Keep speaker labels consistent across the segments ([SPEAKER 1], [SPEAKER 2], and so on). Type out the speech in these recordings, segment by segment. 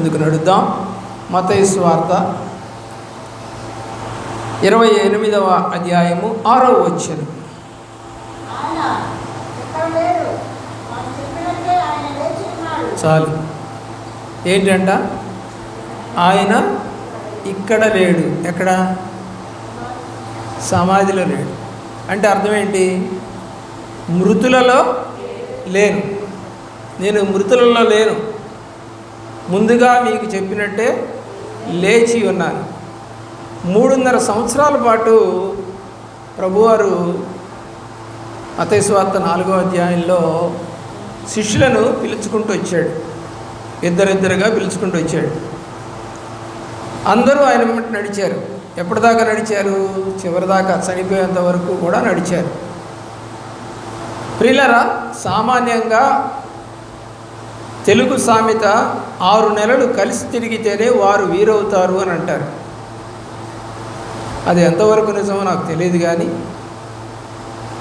[SPEAKER 1] ముందుకు నడుద్దాం. మత్తయి సువార్త 28వ అధ్యాయము 6వ వచనం. చాలు. ఏంటంట? ఆయన ఇక్కడ లేడు. ఎక్కడ? సమాధిలో లేడు. అంటే అర్థం ఏంటి? మృతులలో లేను. నేను మృతులలో లేను. ముందుగా మీకు చెప్పినట్టే లేచి ఉన్నాను. 3.5 సంవత్సరాల పాటు ప్రభువారు మత్తయి సువార్త 4వ అధ్యాయంలో శిష్యులను పిలుచుకుంటూ వచ్చాడు. ఇద్దరిద్దరుగా పిలుచుకుంటూ వచ్చాడు. అందరూ ఆయన వెంట నడిచారు. ఎప్పటిదాకా నడిచారు? చివరిదాకా, చనిపోయేంత వరకు కూడా నడిచారు. ప్రియులారా, సామాన్యంగా తెలుగు సామెత 6 నెలలు కలిసి తిరిగితేనే వారు వీరవుతారు అని అంటారు. అది ఎంతవరకు నిజమో నాకు తెలియదు, కానీ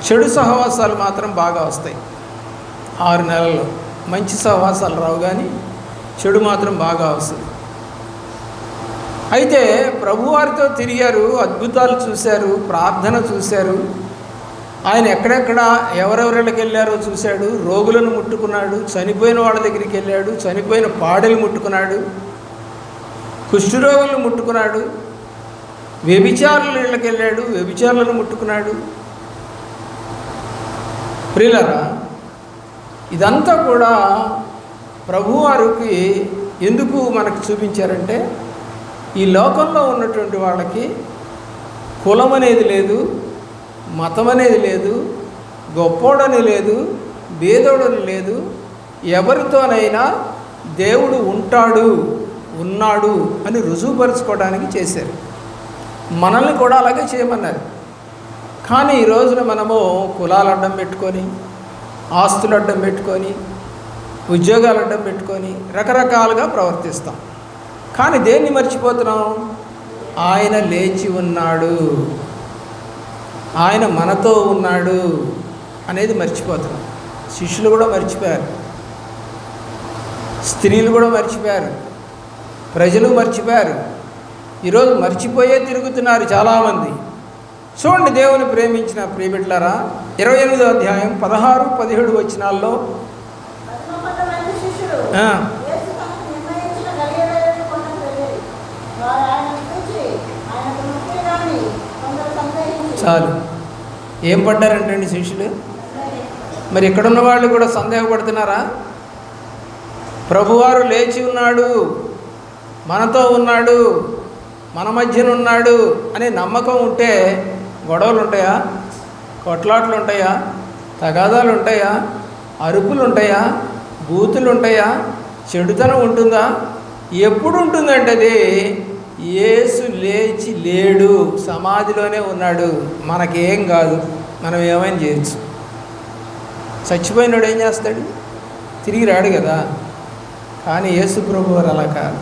[SPEAKER 1] చెడు సహవాసాలు మాత్రం బాగా వస్తాయి 6 నెలల్లో. మంచి సహవాసాలు రావు, కానీ చెడు మాత్రం బాగా వస్తుంది. అయితే ప్రభువారితో తిరిగారు, అద్భుతాలు చూశారు, ప్రార్థన చూశారు. ఆయన ఎక్కడెక్కడ ఎవరెవరికి వెళ్ళారో చూశాడు. రోగులను ముట్టుకున్నాడు, చనిపోయిన వాళ్ళ దగ్గరికి వెళ్ళాడు, చనిపోయిన పాడెలు ముట్టుకున్నాడు, కుష్ఠరోగులను ముట్టుకున్నాడు, వ్యభిచారుల ఇళ్ళకి వెళ్ళాడు, వ్యభిచారులను ముట్టుకున్నాడు. ప్రియులారా, ఇదంతా కూడా ప్రభువారికి ఎందుకు మనకు చూపించారంటే, ఈ లోకంలో ఉన్నటువంటి వాళ్ళకి కులం అనేది లేదు, మతం అనేది లేదు, గొప్పోడని లేదు, బేదోడని లేదు. ఎవరితోనైనా దేవుడు ఉంటాడు, ఉన్నాడు అని రుజువుపరుచుకోవడానికి చేశారు. మనల్ని కూడా అలాగే చేయమన్నారు. కానీ ఈ రోజున మనము కులాలు అడ్డం పెట్టుకొని, ఆస్తులు అడ్డం పెట్టుకొని, ఉద్యోగాలు అడ్డం పెట్టుకొని రకరకాలుగా ప్రవర్తిస్తాం. కానీ దేన్ని మర్చిపోతున్నాం? ఆయన లేచి ఉన్నాడు, ఆయన మనతో ఉన్నాడు అనేది మర్చిపోతున్నాం. శిష్యులు కూడా మర్చిపోయారు, స్త్రీలు కూడా మర్చిపోయారు, ప్రజలు మర్చిపోయారు. ఈరోజు మర్చిపోయే తిరుగుతున్నారు చాలామంది. చూడండి, దేవుని ప్రేమించిన ప్రియబిడ్డలారా, 28వ అధ్యాయం 16-17 వచనాల్లో చాలు. ఏం పడ్డారంటండి శిష్యులు? మరి ఇక్కడున్న వాళ్ళు కూడా సందేహపడుతున్నారా? ప్రభువారు లేచి ఉన్నాడు, మనతో ఉన్నాడు, మన మధ్యన ఉన్నాడు అనే నమ్మకం ఉంటే గొడవలు ఉంటాయా? కొట్లాట్లు ఉంటాయా? తగాదాలు ఉంటాయా? అరుపులు ఉంటాయా? బూతులు ఉంటాయా? చెడుతనం ఉంటుందా? ఎప్పుడు ఉంటుందంటే అది యేసు లేచి లేడు, సమాధిలోనే ఉన్నాడు, మనకేం కాదు, మనం ఏమైనా చేయొచ్చు. చచ్చిపోయినాడు ఏం చేస్తాడు? తిరిగి రాడు కదా. కానీ యేసు ప్రభువారు అలా కాదు.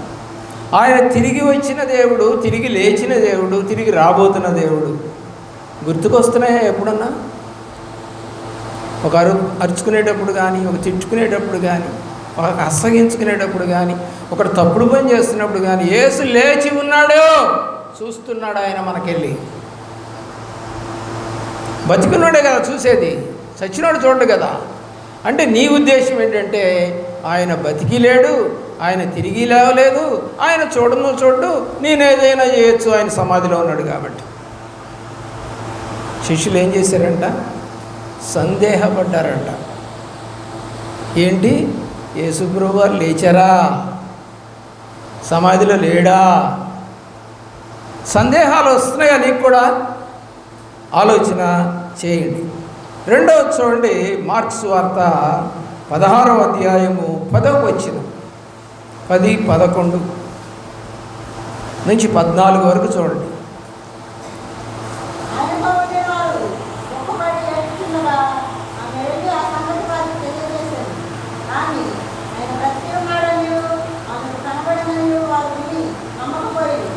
[SPEAKER 1] ఆయన తిరిగి వచ్చిన దేవుడు, తిరిగి లేచిన దేవుడు, తిరిగి రాబోతున్న దేవుడు. గుర్తుకొస్తున్నాయా ఎప్పుడన్నా? ఒక అరుచుకునేటప్పుడు కానీ, ఒక తిట్టుకునేటప్పుడు కానీ, ఒక అసగించుకునేటప్పుడు కానీ, ఒకటి తప్పుడు పని చేస్తున్నప్పుడు కానీ యేసు లేచి ఉన్నాడు, చూస్తున్నాడు ఆయన మనకెళ్ళి. బతికున్నాడే కదా చూసేది, చచ్చినాడు చూడడు కదా. అంటే నీ ఉద్దేశం ఏంటంటే ఆయన బతికి లేడు, ఆయన తిరిగి లేవలేదు, ఆయన చూడు నేనేదైనా చేయొచ్చు, ఆయన సమాధిలో ఉన్నాడు కాబట్టి. శిష్యులు ఏం చేశారంట? సందేహపడ్డారంట. ఏంటి, యేసుప్రభువారు లేచారా, సమాధిలో లేడా? సందేహాలు వస్తున్నాయా? నీకు కూడా ఆలోచన చేయండి. రెండవ చూడండి, మార్క్స్ వార్త 16వ అధ్యాయము 10వ వచనం, 10-11 నుంచి 14 వరకు చూడండి.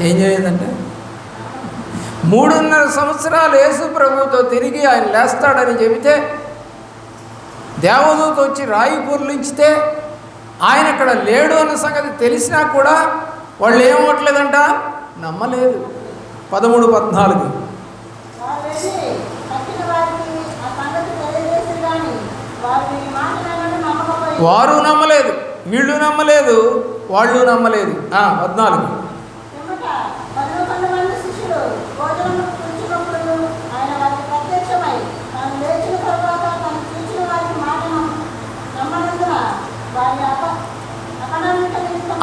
[SPEAKER 1] ఏం చేయదంటే 3.5 సంవత్సరాలు యేసు ప్రభుతో తిరిగి ఆయన లేస్తాడని చెబితే, దేవదూత వచ్చి రాయి పొర్లించితే ఆయన అక్కడ లేడు అన్న సంగతి తెలిసినా కూడా వాళ్ళు ఏమవట్లేదంట, నమ్మలేదు. 13-14 వారు నమ్మలేదు, వీళ్ళు నమ్మలేదు, వాళ్ళు నమ్మలేదు. 14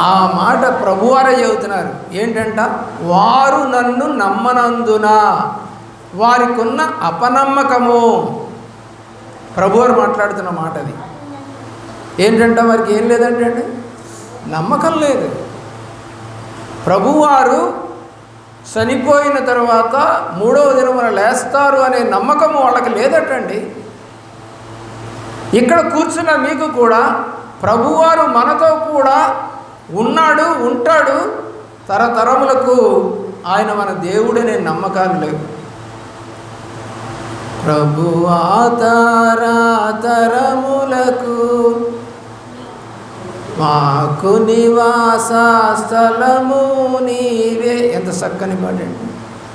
[SPEAKER 1] ఆ మాట ప్రభువారే చెబుతున్నారు. ఏంటంట, వారు నన్ను నమ్మనందున వారికున్న అపనమ్మకము. ప్రభువారు మాట్లాడుతున్న మాట అది. ఏంటంట, వారికి ఏం లేదంటే అండి, నమ్మకం లేదు. ప్రభువారు చనిపోయిన తర్వాత 3వ దినమున లేస్తారు అనే నమ్మకము వాళ్ళకి లేదటండి. ఇక్కడ కూర్చున్న మీకు కూడా ప్రభువారు మనతో కూడా ఉన్నాడు, ఉంటాడు, తరతరములకు ఆయన మన దేవుడనే నమ్మకాలు లేవు. ప్రభువా తరతరములకు మాకు నివాస స్థలము నీవే. ఎంత చక్కని పాట అండి.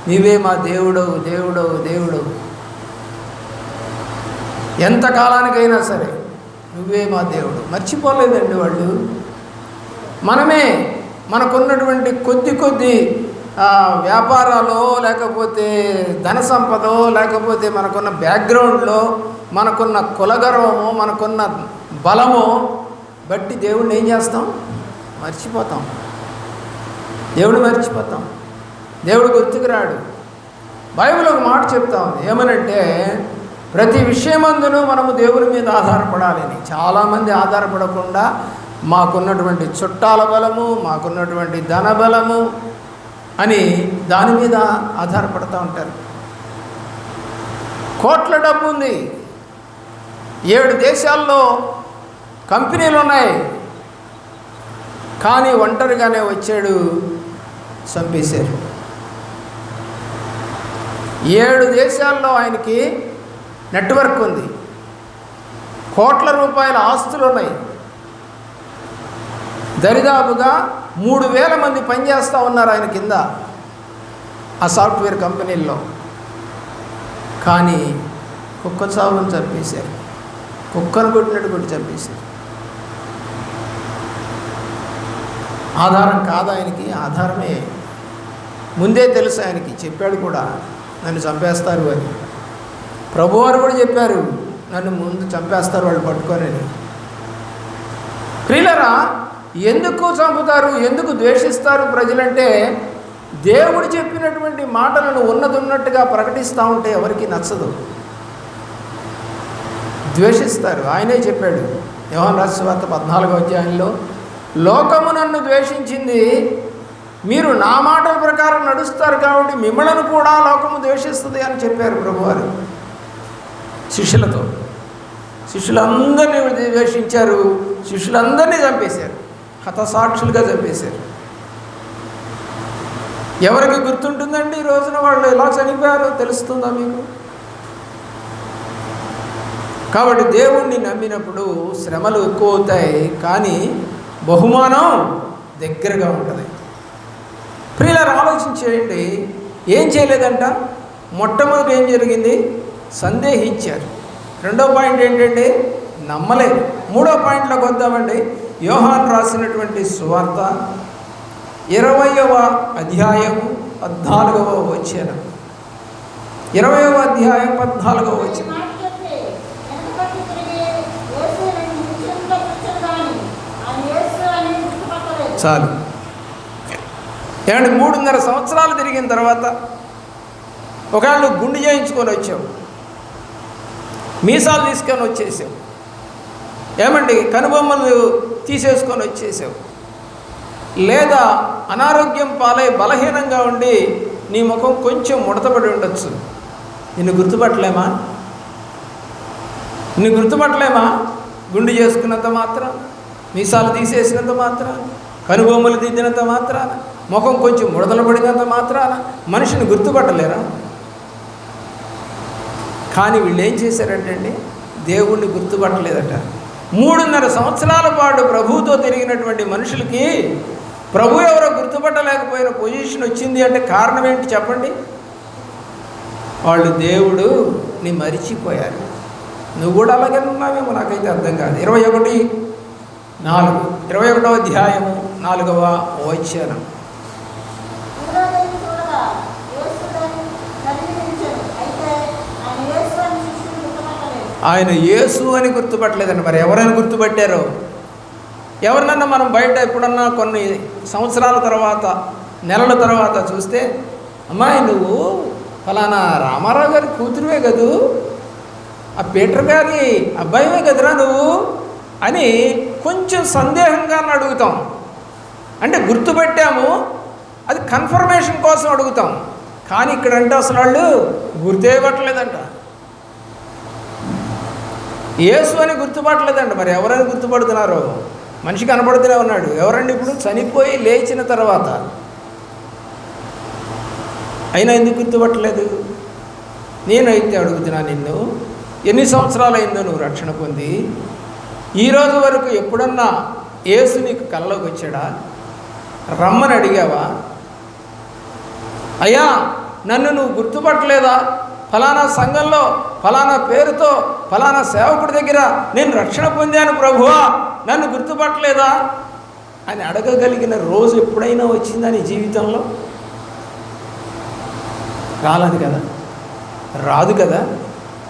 [SPEAKER 1] నీవే మా దేవుడవు, దేవుడవు, దేవుడవు. ఎంత కాలానికైనా సరే నువ్వే మా దేవుడు. మర్చిపోలేదండి వాళ్ళు. మనమే మనకున్నటువంటి కొద్ది వ్యాపారాలు, లేకపోతే ధన సంపదో, లేకపోతే మనకున్న బ్యాక్గ్రౌండ్లో మనకున్న కులగర్వమో, మనకున్న బలమో బట్టి దేవుడిని ఏం చేస్తాం, మర్చిపోతాం. దేవుడు మర్చిపోతాం. దేవుడు గుర్తుకు రాడు. బైబిల్ ఒక మాట చెప్తా ఉంది. ఏమనంటే, ప్రతి విషయమందును మనము దేవుని మీద ఆధారపడాలని. చాలామంది ఆధారపడకుండా మాకున్నటువంటి చుట్టాల బలము, మాకున్నటువంటి ధన బలము అని దాని మీద ఆధారపడుతూ ఉంటారు. కోట్ల డబ్బు ఉంది, 7 దేశాల్లో కంపెనీలు ఉన్నాయి, కానీ ఒంటరిగానే వచ్చాడు, చంపేశారు. 7 దేశాల్లో ఆయనకి నెట్వర్క్ ఉంది, కోట్ల రూపాయల ఆస్తులు ఉన్నాయి, దరిదాపుగా 3000 మంది పనిచేస్తూ ఉన్నారు ఆయన కింద ఆ సాఫ్ట్వేర్ కంపెనీల్లో. కానీ కుక్క చావును చంపేశారు, కుక్కను కొట్టినట్టు కొట్టి చంపేశారు. ఆధారం కాదు ఆయనకి, ఆధారమే. ముందే తెలుసు ఆయనకి, చెప్పాడు కూడా, నన్ను చంపేస్తారు అని. ప్రభువారు కూడా చెప్పారు, నన్ను ముందు చంపేస్తారు వాళ్ళు పట్టుకోనని. ప్రియులారా, ఎందుకు చంపుతారు, ఎందుకు ద్వేషిస్తారు ప్రజలంటే, దేవుడు చెప్పినటువంటి మాటలను ఉన్నట్టుగా ప్రకటిస్తూ ఉంటే ఎవరికి నచ్చదు, ద్వేషిస్తారు. ఆయనే చెప్పాడు యోహాను రాసిన సువార్త 14వ అధ్యాయంలో, లోకము నన్ను ద్వేషించింది, మీరు నా మాటల ప్రకారం నడుస్తారు కాబట్టి మిమ్మల్ని కూడా లోకము ద్వేషిస్తుంది అని చెప్పారు ప్రభువారు శిష్యులతో. శిష్యులందరినీ ద్వేషించారు, శిష్యులందరినీ చంపేశారు, హతసాక్షులుగా చంపేశారు. ఎవరికి గుర్తుంటుందండి ఈ రోజున వాళ్ళు ఎలా చనిపోయారో తెలుస్తుందా మీకు? కాబట్టి దేవుణ్ణి నమ్మినప్పుడు శ్రమలు ఎక్కువ అవుతాయి, కానీ బహుమానం దగ్గరగా ఉంటుంది. ప్రియులారా, ఆలోచించేయండి. ఏం చేయలేదంట? మొట్టమొదటి ఏం జరిగింది? సందేహించారు. 2వ పాయింట్ ఏంటంటే నమ్మలేదు. 3వ పాయింట్లోకి వద్దామండి. యోహాను రాసినటువంటి సువార్త 20వ అధ్యాయము 14వ వచనం. 20వ అధ్యాయం 14వ వచనం. చాలు. ఏమంటే 3.5 సంవత్సరాలు తిరిగిన తర్వాత ఒకవేళ నువ్వు గుండు చేయించుకొని వచ్చావు, మీసాలు తీసుకొని వచ్చేసావు, ఏమండి కనుబొమ్మలు తీసేసుకొని వచ్చేసావు, లేదా అనారోగ్యం పాలై బలహీనంగా ఉండి నీ ముఖం కొంచెం ముడతపడి ఉండొచ్చు, నిన్ను గుర్తుపట్టలేమా? గుండు చేసుకున్నంత మాత్రం, మీసాలు తీసేసినంత మాత్రాన, కనుబొమ్మలు దిద్దినంత మాత్రాన, ముఖం కొంచెం ముడతలు పడినంత మాత్రాన మనిషిని గుర్తుపట్టలేరా? కానీ వీళ్ళు ఏం చేశారంటే అండి, దేవుణ్ణి గుర్తుపట్టలేదట. 3.5 సంవత్సరాల పాటు ప్రభువుతో తిరిగినటువంటి మనుషులకి ప్రభు ఎవరో గుర్తుపట్టలేకపోయిన పొజిషన్ వచ్చింది అంటే కారణం ఏంటి చెప్పండి? వాళ్ళు దేవుడుని మరిచిపోయారు. నువ్వు కూడా అలాగే ఉన్నావేమో, నాకైతే అర్థం కాదు. 21:4 అధ్యాయము 4వ వచనం. ఆయన యేసు అని గుర్తుపట్టలేదండి. మరి ఎవరైనా గుర్తుపట్టారో? ఎవరినన్నా మనం బయట ఎప్పుడన్నా కొన్ని సంవత్సరాల తర్వాత, నెలల తర్వాత చూస్తే, అమ్మాయి నువ్వు ఫలానా రామారావు గారి కూతురువే కదూ, ఆ పీటర్ గారి అబ్బాయివే కదరా నువ్వు అని కొంచెం సందేహంగా అడుగుతాం. అంటే గుర్తుపెట్టాము, అది కన్ఫర్మేషన్ కోసం అడుగుతాం. కానీ ఇక్కడంటే అసలు వాళ్ళు గుర్తే పట్టలేదంట. యేసు అని గుర్తుపట్టలేదంట. మరి ఎవరైనా గుర్తుపడుతున్నారో? మనిషి కనపడుతూనే ఉన్నాడు. ఎవరండి ఇప్పుడు? చనిపోయి లేచిన తర్వాత. అయినా ఎందుకు గుర్తుపట్టలేదు? నేనైతే అడుగుతున్నా నిన్ను, ఎన్ని సంవత్సరాలు అయిందో నువ్వు రక్షణ పొంది? ఈరోజు వరకు ఎప్పుడన్నా యేసు నీకు కళ్ళలోకి వచ్చాడా? రమ్మని అడిగావా? అయ్యా నన్ను నువ్వు గుర్తుపట్టలేదా? ఫలానా సంఘంలో ఫలానా పేరుతో ఫలానా సేవకుడి దగ్గర నేను రక్షణ పొందాను ప్రభువా, నన్ను గుర్తుపట్టలేదా అని అడగగలిగిన రోజు ఎప్పుడైనా వచ్చిందా నీ జీవితంలో? రాలేదు కదా, రాదు కదా.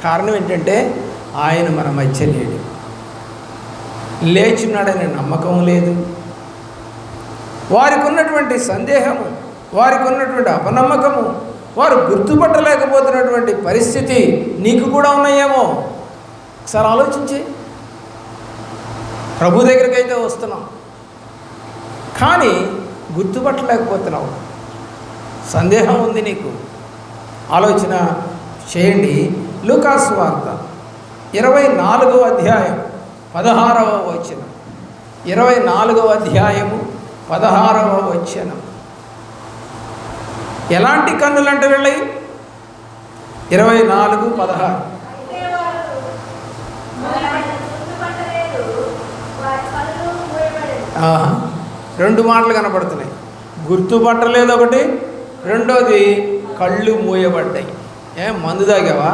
[SPEAKER 1] కారణం ఏంటంటే ఆయన మన మధ్య లేడు, లేచున్నాడనే నమ్మకం లేదు. వారికి ఉన్నటువంటి సందేహము, వారికి ఉన్నటువంటి అపనమ్మకము, వారు గుర్తుపట్టలేకపోతున్నటువంటి పరిస్థితి నీకు కూడా ఉన్నాయేమో. ఒకసారి ఆలోచించి. ప్రభు దగ్గరికి అయితే వస్తున్నాం, కానీ గుర్తుపట్టలేకపోతున్నావు. సందేహం ఉంది నీకు. ఆలోచన చేయండి. లూకాసు వార్త 24వ అధ్యాయం 16వ వచనం. 24వ అధ్యాయము 16వ వచనం. ఎలాంటి కన్నులంటే వెళ్ళయి? 24:16. రెండు మాటలు కనపడుతున్నాయి. గుర్తుపట్టలేదు ఒకటి, రెండోది కళ్ళు మూయబడ్డాయి. మందు తాగావా?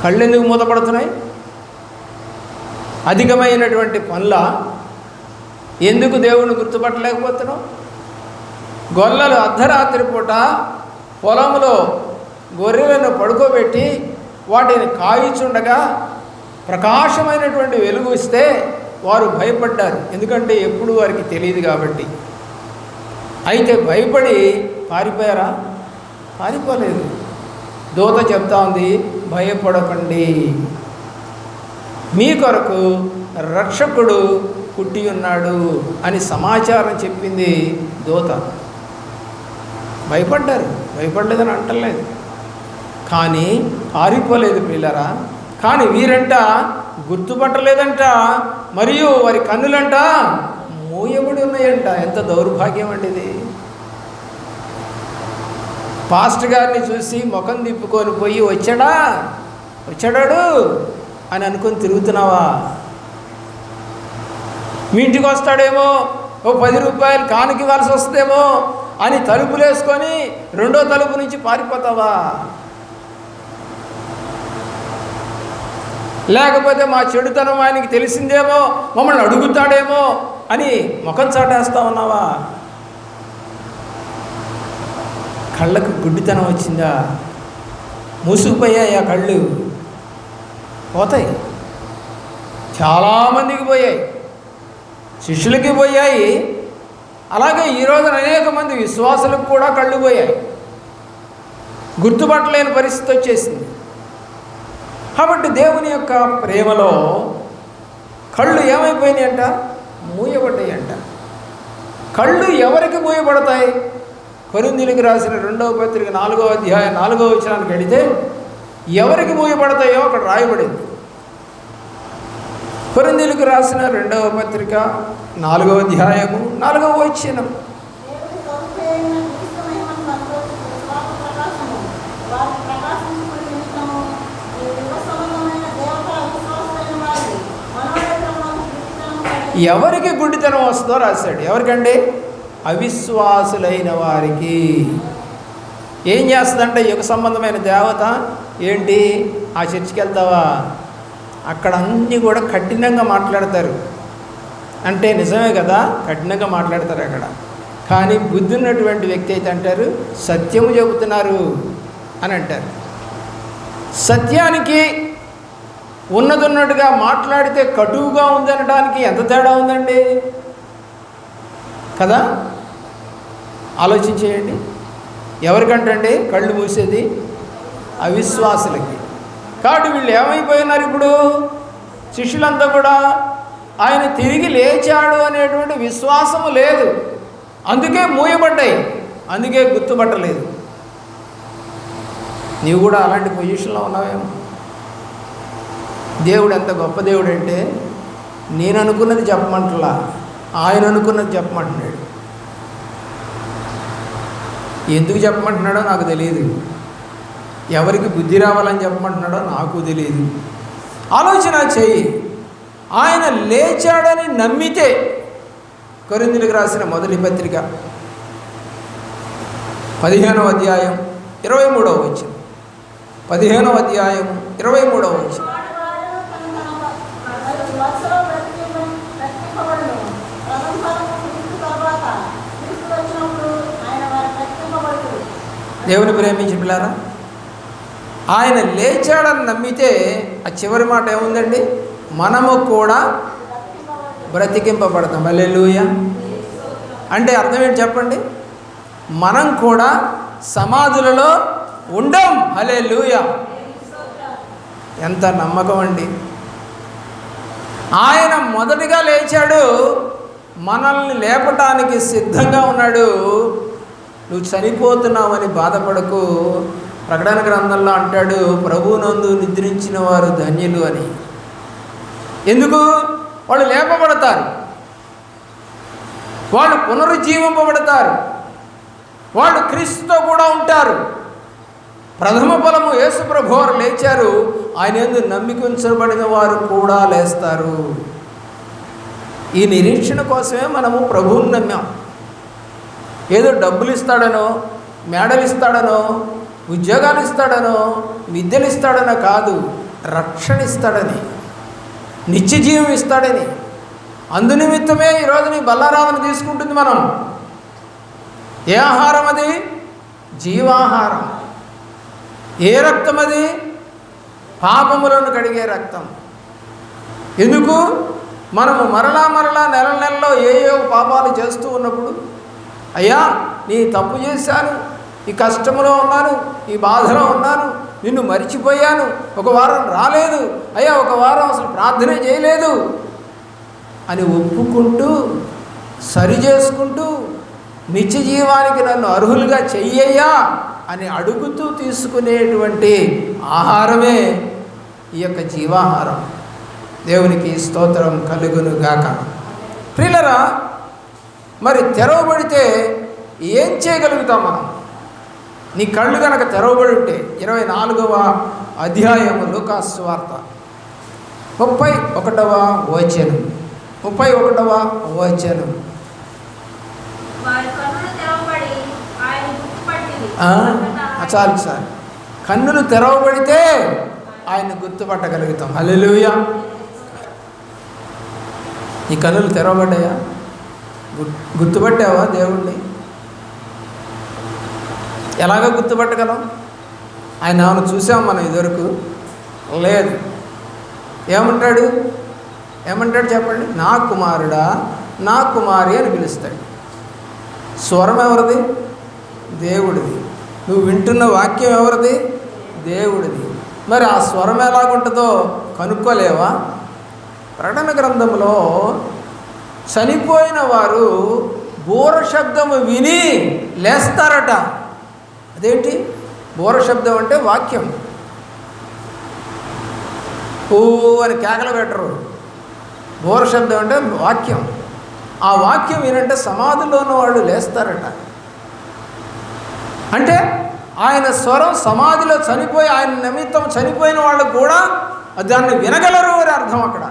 [SPEAKER 1] కళ్ళు ఎందుకు మూతపడుతున్నాయి? అధికమైనటువంటి పనుల ఎందుకు దేవుణ్ణి గుర్తుపట్టలేకపోతున్నావు? గొల్లలు అర్ధరాత్రి పూట పొలంలో గొర్రెలను పడుకోబెట్టి వాటిని కాయిచుండగా ప్రకాశమైనటువంటి వెలుగు ఇస్తే వారు భయపడ్డారు. ఎందుకంటే ఎప్పుడు వారికి తెలియదు కాబట్టి. అయితే భయపడి పారిపోయారా? పారిపోలేదు. దూత చెప్తా ఉంది, భయపడకండి, మీ కొరకు రక్షకుడు పుట్టి ఉన్నాడు అని సమాచారం చెప్పింది దూత. భయపడ్డారు, భయపడలేదని అంటలేదు, కానీ పారిపోలేదు పిల్లరా. కానీ వీరంట గుర్తుపట్టలేదంట, మరియు వారి కన్నులంట మూయబడి ఉన్నాయంట. ఎంత దౌర్భాగ్యం అండి ఇది. పాస్టర్ గారిని చూసి ముఖం తిప్పుకొని పోయి వచ్చాడాడు అని అనుకొని తిరుగుతున్నావా? మీ ఇంటికి వస్తాడేమో, ఓ 10 రూపాయలు కానుక ఇవ్వాల్సి వస్తుందేమో అని తలుపులేసుకొని రెండో తలుపు నుంచి పారిపోతావా? లేకపోతే మా చెడుతనం ఆయనకి తెలిసిందేమో, మమ్మల్ని అడుగుతాడేమో అని ముఖం చాటేస్తా ఉన్నావా? కళ్ళకు గుడ్డితనం వచ్చిందా? మూసుకుపోయాయి ఆ కళ్ళు, పోతాయి. చాలామందికి పోయాయి, శిష్యులకి పోయాయి. అలాగే ఈరోజున అనేక మంది విశ్వాసులకు కూడా కళ్ళు పోయాయి, గుర్తుపట్టలేని పరిస్థితి వచ్చేసింది. కాబట్టి దేవుని యొక్క ప్రేమలో కళ్ళు ఏమైపోయినాయి అంట? మూయబడ్డాయి అంట. కళ్ళు ఎవరికి మూయబడతాయి? కొరింథీయులకు రాసిన 2వ పత్రిక 4వ అధ్యాయం 4వ వచనానికి వెళితే ఎవరికి మూయబడతాయో అక్కడ రాయబడింది. కొరింథీయులకు రాసిన 2వ పత్రిక 4వ అధ్యాయము 4వ వచనం. ఎవరికి గుడ్డితనం వస్తుందో రాశాడు. ఎవరికండి? అవిశ్వాసులైన వారికి. ఏం చేస్తుందంటే యుగ సంబంధమైన దేవత ఏంటి? ఆ చర్చికి వెళ్తావా, అక్కడ అన్నీ కూడా కఠినంగా మాట్లాడతారు. అంటే నిజమే కదా, కఠినంగా మాట్లాడతారు అక్కడ. కానీ బుద్ధి ఉన్నటువంటి వ్యక్తి అయితే అంటారు సత్యము చెబుతున్నారు అని అంటారు. సత్యానికి ఉన్నట్టుగా మాట్లాడితే కటువుగా ఉందనడానికి ఎంత తేడా ఉందండి కదా? ఆలోచించేయండి. ఎవరికంటండి కళ్ళు మూసేది? అవిశ్వాసులకి. కాబట్టి వీళ్ళు ఏమైపోయినారు ఇప్పుడు? శిష్యులంతా కూడా ఆయన తిరిగి లేచాడు అనేటువంటి విశ్వాసము లేదు, అందుకే మూయబడ్డాయి, అందుకే గుర్తుపట్టలేదు. నీవు కూడా అలాంటి పొజిషన్లో ఉన్నావేమో. దేవుడు ఎంత గొప్ప దేవుడు అంటే నేను అనుకున్నది చెప్పమంటలా, ఆయన అనుకున్నది చెప్పమంటున్నాడు. ఎందుకు చెప్పమంటున్నాడో నాకు తెలియదు, ఎవరికి బుద్ధి రావాలని చెప్పమంటున్నాడో నాకు తెలియదు. ఆలోచన చెయ్యి. ఆయన లేచాడని నమ్మితే, కొరింథీయులకు రాసిన మొదటి పత్రిక 15వ అధ్యాయం 23వ వచనం. 15వ అధ్యాయం 23వ వచనం. దేవుని ప్రేమించిన పిల్లారా, ఆయన లేచాడని నమ్మితే ఆ చివరి మాట ఏముందండి? మనము కూడా బ్రతికింపబడతాం. హల్లెలూయా. అంటే అర్థం ఏంటి చెప్పండి? మనం కూడా సమాధులలో ఉండం. హల్లెలూయా. ఎంత నమ్మకం అండి. ఆయన మొదటిగా లేచాడు, మనల్ని లేపటానికి సిద్ధంగా ఉన్నాడు. నువ్వు చనిపోతున్నావని బాధపడకు. ప్రకటన గ్రంథంలో అంటాడు ప్రభువునందు నిద్రించిన వారు ధన్యులు అని. ఎందుకు? వాళ్ళు లేపబడతారు, వాళ్ళు పునరుజ్జీవింపబడతారు, వాళ్ళు క్రీస్తుతో కూడా ఉంటారు. ప్రథమ ఫలము యేసు ప్రభువారు లేచారు, ఆయన యందు నమ్మిక ఉంచబడిన వారు కూడా లేస్తారు. ఈ నిరీక్షణ కోసమే మనము ప్రభువుని నమ్మాం. ఏదో డబ్బులు ఇస్తాడనో, మేడలు ఇస్తాడనో, ఉద్యోగాలు ఇస్తాడనో, విద్యలు ఇస్తాడనో కాదు, రక్షణ ఇస్తాడని, నిత్య జీవం ఇస్తాడని. అందునిమిత్తమే ఈరోజు నీ బల్లారాధన తీసుకుంటుంది మనం. ఏ ఆహారం అది? జీవాహారం. ఏ రక్తం అది? పాపములను కడిగే రక్తం. ఎందుకు? మనము మరలా నెల నెలలో ఏయో పాపాలు చేస్తూ ఉన్నప్పుడు, అయ్యా నీ తప్పు చేశాను, ఈ కష్టంలో ఉన్నాను, ఈ బాధలో ఉన్నాను, నిన్ను మరిచిపోయాను, ఒక వారం రాలేదు, అయ్యా ఒక వారం అసలు ప్రార్థన చేయలేదు అని ఒప్పుకుంటూ సరి చేసుకుంటూ నిత్య జీవానికి నన్ను అర్హులుగా చెయ్యయ్యా అని అడుగుతూ తీసుకునేటువంటి ఆహారమే ఈ యొక్క జీవాహారం. దేవునికి స్తోత్రం కలుగును గాక. ప్రియులరా, మరి తెరవబడితే ఏం చేయగలుగుతాం మనం? నీ కళ్ళు కనుక తెరవబడి ఉంటే 24వ అధ్యాయము లూకాసు సువార్త 31వ వచనం. 31వ వచనం. చాలు సార్. కన్నులు తెరవబడితే ఆయన గుర్తుపట్టగలుగుతాం. హల్లెలూయా. ఈ కన్నులు తెరవబడ్డాయా? గుర్తుపట్టావా దేవుణ్ణి? ఎలాగ గుర్తుపట్టగలం? ఆయన ఏమైనా చూసాం మనం ఇదివరకు? లేదు. ఏమంటాడు చెప్పండి? నా కుమారుడా, నా కుమారి అని పిలుస్తాడు. స్వరం ఎవరిది? దేవుడిది. నువ్వు వింటున్న వాక్యం ఎవరిది? దేవుడిది. మరి ఆ స్వరం ఎలాగుంటుందో కనుక్కోలేవా? ప్రకటన గ్రంథంలో చనిపోయిన వారు బూర శబ్దము విని లేస్తారట. అదేంటి బూర శబ్దం అంటే? వాక్యం. ఓ అని కేకలు పెట్టరు. బూర శబ్దం అంటే వాక్యం. ఆ వాక్యం వినంటే సమాధిలో ఉన్న వాళ్ళు లేస్తారట. అంటే ఆయన స్వరం సమాధిలో చనిపోయి ఆయన నిమిత్తం చనిపోయిన వాళ్ళు కూడా దాన్ని వినగలరు అని అర్థం. అక్కడ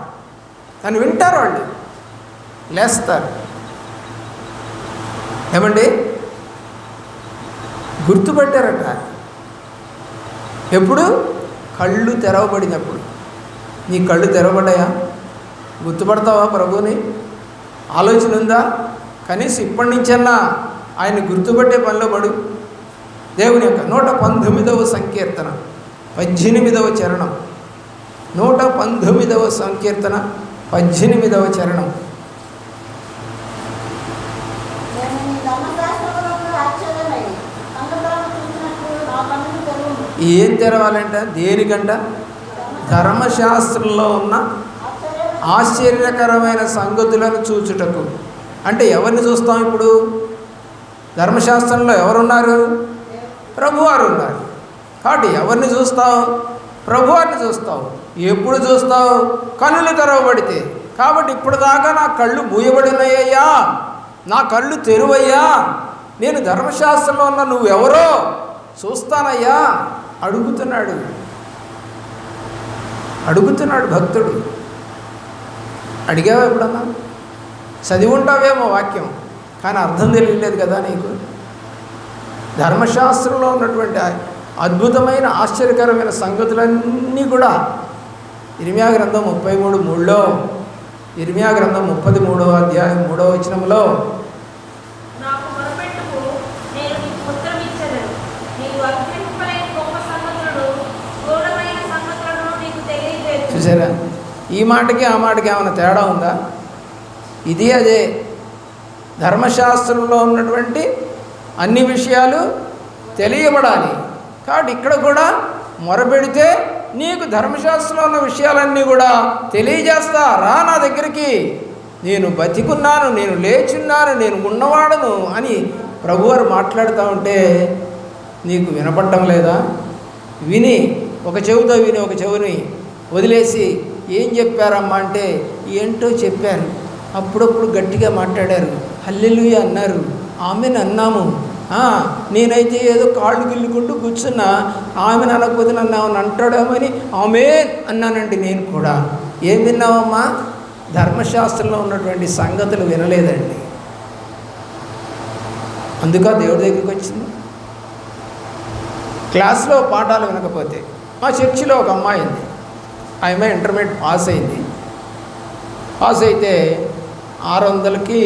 [SPEAKER 1] దాన్ని వింటారు వాళ్ళు. లేస్తారు. ఏమండి, గుర్తుపట్టారట. ఎప్పుడు? కళ్ళు తెరవబడినప్పుడు. నీ కళ్ళు తెరవబడ్డాయా? గుర్తుపడతావా ప్రభుని? ఆలోచన ఉందా? కనీసం ఇప్పటి నుంచన్నా ఆయన గుర్తుపట్టే పనిలో పడు. దేవుని యొక్క 119వ సంకీర్తన 18వ చరణం. 119వ సంకీర్తన 18వ చరణం. ఏం తెరవాలంట? దేనికంట? ధర్మశాస్త్రంలో ఉన్న ఆశ్చర్యకరమైన సంగతులను చూచుటకు. అంటే ఎవరిని చూస్తాం ఇప్పుడు? ధర్మశాస్త్రంలో ఎవరున్నారు? ప్రభువారు ఉన్నారు. కాబట్టి ఎవరిని చూస్తావు? ప్రభువారిని చూస్తావు. ఎప్పుడు చూస్తావు? కన్నులు తెరవబడితే. కాబట్టి ఇప్పుడు దాకా నా కళ్ళు మూయబడినయ్యా, నా కళ్ళు తెరువయ్యా, నేను ధర్మశాస్త్రంలో ఉన్న నువ్వెవరో చూస్తానయ్యా అడుగుతున్నాడు భక్తుడు. అడిగావా ఎప్పుడన్నా? చదివి ఉంటావేమో వాక్యం, కానీ అర్థం తెలియలేదు కదా నీకు. ధర్మశాస్త్రంలో ఉన్నటువంటి అద్భుతమైన ఆశ్చర్యకరమైన సంగతులన్నీ కూడా ఇర్మియా గ్రంథం 33:3లో, ఇర్మియా గ్రంథం 33వ అధ్యాయం 3వ వచనంలో చూసారా? ఈ మాటకి ఆ మాటకి ఏమైనా తేడా ఉందా? ఇది అదే. ధర్మశాస్త్రంలో ఉన్నటువంటి అన్ని విషయాలు తెలియబడాలి. కాబట్టి ఇక్కడ కూడా మొరపెడితే నీకు ధర్మశాస్త్రంలో ఉన్న విషయాలన్నీ కూడా తెలియజేస్తా. రా నా దగ్గరికి, నేను బతికున్నాను, నేను లేచున్నాను, నేను ఉన్నవాడను అని ప్రభువారు మాట్లాడుతూ ఉంటే నీకు వినపడటం లేదా? విని ఒక చెవితో విని ఒక చెవిని వదిలేసి ఏం చెప్పారమ్మా అంటే ఏంటో చెప్పారు, అప్పుడప్పుడు గట్టిగా మాట్లాడారు, హల్లెలూయా అన్నారు, ఆమెను అన్నాము, నేనైతే ఏదో కాళ్ళు గిల్లుకుంటూ కూర్చున్నా, ఆమెను అనకపోతే నన్ను ఆమెను అంటాడేమని ఆమెన్ అన్నానండి. నేను కూడా ఏం విన్నావమ్మా? ధర్మశాస్త్రంలో ఉన్నటువంటి సంగతులు వినలేదండి. అందుక దేవుడి దగ్గరికి వచ్చింది. క్లాస్లో పాఠాలు వినకపోతే, మా చర్చిలో ఒక అమ్మాయి ఉంది, ఆమె ఇంటర్మీడియట్ పాస్ అయింది. పాస్ అయితే 600కి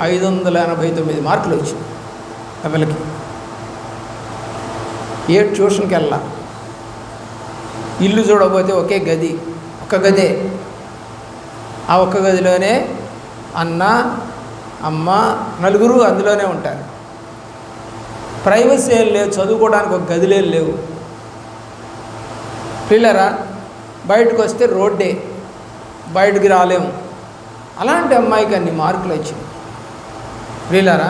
[SPEAKER 1] 589 మార్కులు వచ్చాయి. ఆమెలకి ఏ ట్యూషన్కి వెళ్ళా. ఇల్లు చూడకపోతే ఒకే గది, ఒక గదే. ఆ ఒక్క గదిలోనే అన్న, అమ్మ, నలుగురు అందులోనే ఉంటారు. ప్రైవసీ ఏం లేవు, చదువుకోవడానికి ఒక గదిలే లేవు. పిల్లరా బయటకు వస్తే రోడ్డే, బయటకు రాలేము. అలాంటి అమ్మాయికి అన్ని మార్కులు వచ్చినాయి. పిల్లరా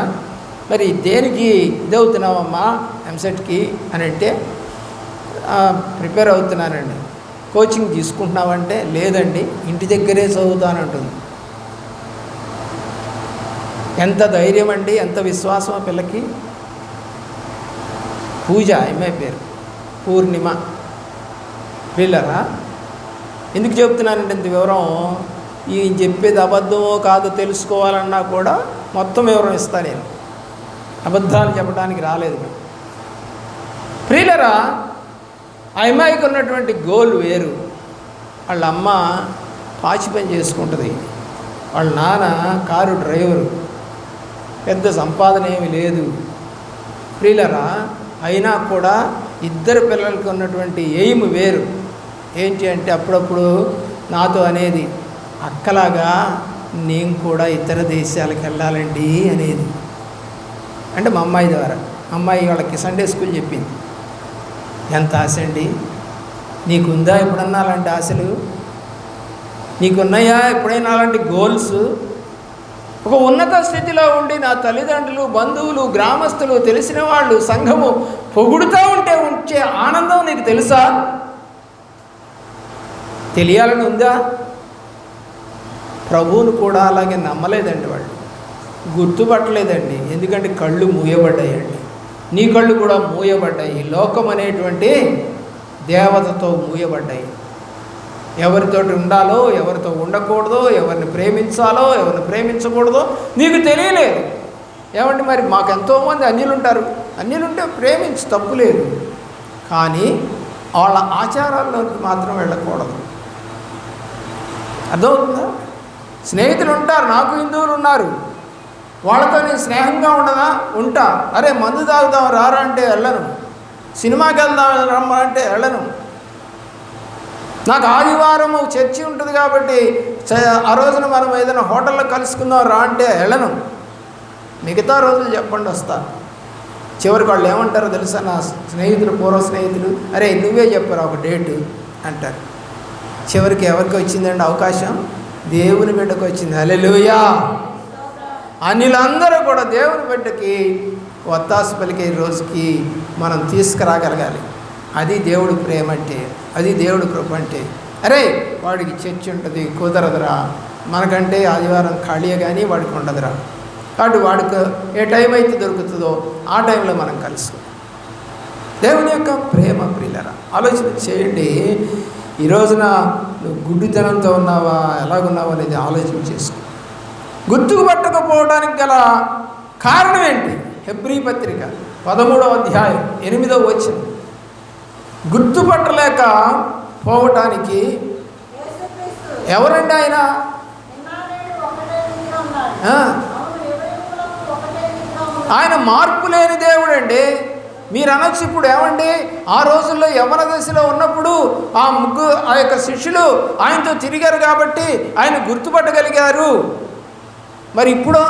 [SPEAKER 1] మరి దేనికి ఇదవుతున్నావమ్మా ఎంసెట్కి అని అంటే ప్రిపేర్ అవుతున్నానండి. కోచింగ్ తీసుకుంటున్నావంటే లేదండి ఇంటి దగ్గరే చదువుతానంటుంది. ఎంత ధైర్యం అండి, ఎంత విశ్వాసం ఆ పిల్లకి. పూజ అమ్మాయి పేరు, పూర్ణిమ. పిల్లరా ఎందుకు చెప్తున్నానంటే ఇంత వివరం, ఈ చెప్పేది అబద్ధమో కాదో తెలుసుకోవాలన్నా కూడా మొత్తం వివరం ఇస్తాను నేను. అబద్ధాలు చెప్పడానికి రాలేదు. ప్రియులరా ఆ అమ్మాయికి ఉన్నటువంటి గోల్ వేరు. వాళ్ళ అమ్మ పాచి పని చేసుకుంటుంది, వాళ్ళ నాన్న కారు డ్రైవరు, పెద్ద సంపాదన ఏమీ లేదు. ప్రియులరా అయినా కూడా ఇద్దరు పిల్లలకి ఉన్నటువంటి ఎయిమ్ వేరు. ఏంటి అంటే అప్పుడప్పుడు నాతో అనేది, అక్కలాగా నేను కూడా ఇతర దేశాలకు వెళ్ళాలండి అనేది. అంటే మా అమ్మాయి ద్వారా, అమ్మాయి వాళ్ళకి సండే స్కూల్ చెప్పింది. ఎంత ఆశ అండి, నీకుందా ఎప్పుడన్నా అలాంటి ఆశలు? నీకున్నాయా ఎప్పుడైనా అలాంటి గోల్స్? ఒక ఉన్నత స్థితిలో ఉండి నా తల్లిదండ్రులు, బంధువులు, గ్రామస్తులు, తెలిసిన వాళ్ళు, సంఘము పొగుడుతూ ఉంటే ఉంచే ఆనందం నీకు తెలుసా? తెలియాలని ఉందా? ప్రభువును కూడా అలాగే నమ్మలేదండి, వాళ్ళు గుర్తుపట్టలేదండి. ఎందుకంటే కళ్ళు మూయబడ్డాయండి. నీ కళ్ళు కూడా మూయబడ్డాయి, లోకం అనేటువంటి దేవతతో మూయబడ్డాయి. ఎవరితోటి ఉండాలో, ఎవరితో ఉండకూడదో, ఎవరిని ప్రేమించాలో, ఎవరిని ప్రేమించకూడదో నీకు తెలియలేదు. ఏమంటే మరి మాకు ఎంతోమంది అన్యులు ఉంటారు. అన్యులుంటే ప్రేమించి తప్పు లేదు, కానీ వాళ్ళ ఆచారాల్లోకి మాత్రం వెళ్ళకూడదు. అర్థమవుతుందా? స్నేహితులు ఉంటారు, నాకు హిందువులు ఉన్నారు, వాళ్ళతో నేను స్నేహంగా ఉండదా? ఉంటా. అరే మందు తాగుదాం రారా అంటే వెళ్ళను, సినిమాకి వెళ్దాం రమ్మంటే వెళ్ళను. నాకు ఆదివారం చర్చి ఉంటుంది కాబట్టి ఆ రోజున మనం ఏదైనా హోటల్లో కలుసుకుందాం రా అంటే వెళ్ళను. మిగతా రోజులు చెప్పండి వస్తాను. చివరికి వాళ్ళు ఏమంటారో తెలుసా? నా స్నేహితులు, పూర్వ స్నేహితులు, అరే నువ్వే చెప్పారు ఒక డేటు అంటారు. చివరికి ఎవరికి వచ్చిందండి అవకాశం? దేవుని బిడ్డకు వచ్చింది. హల్లెలూయా! అన్యులందరూ కూడా దేవుని బిడ్డకి ఒత్తాసు పలికే రోజుకి మనం తీసుకురాగలగాలి. అది దేవుడు ప్రేమ అంటే, అది దేవుడు కృప అంటే. అరే వాడికి చర్చి ఉంటుంది, కుదరదురా, మనకంటే ఆదివారం ఖాళీయే కానీ వాడికి ఉండదురా, కాబట్టి వాడికి ఏ టైం అయితే దొరుకుతుందో ఆ టైంలో మనం కలుస్తాం. దేవుని యొక్క ప్రేమ ప్రియులరా, ఆలోచన చేయండి. ఈ రోజున నువ్వు గుడ్డితనంతో ఉన్నావా, ఎలాగున్నావా అనేది ఆలోచన చేసుకో. గుర్తుకు పట్టకపోవడానికి గల కారణం ఏంటి? హెబ్రీ పత్రిక 13వ అధ్యాయం 8వ వచనం. గుర్తుపట్టలేక పోవటానికి ఎవరండి ఆయన? ఆయన మార్పు లేని దేవుడండి. మీరు అనొచ్చు ఇప్పుడు, ఏమండి ఆ రోజుల్లో యవ్వన దశలో ఉన్నప్పుడు ఆ యొక్క శిష్యులు ఆయనతో తిరిగారు కాబట్టి ఆయన గుర్తుపట్టగలిగారు. మరి ఇప్పుడు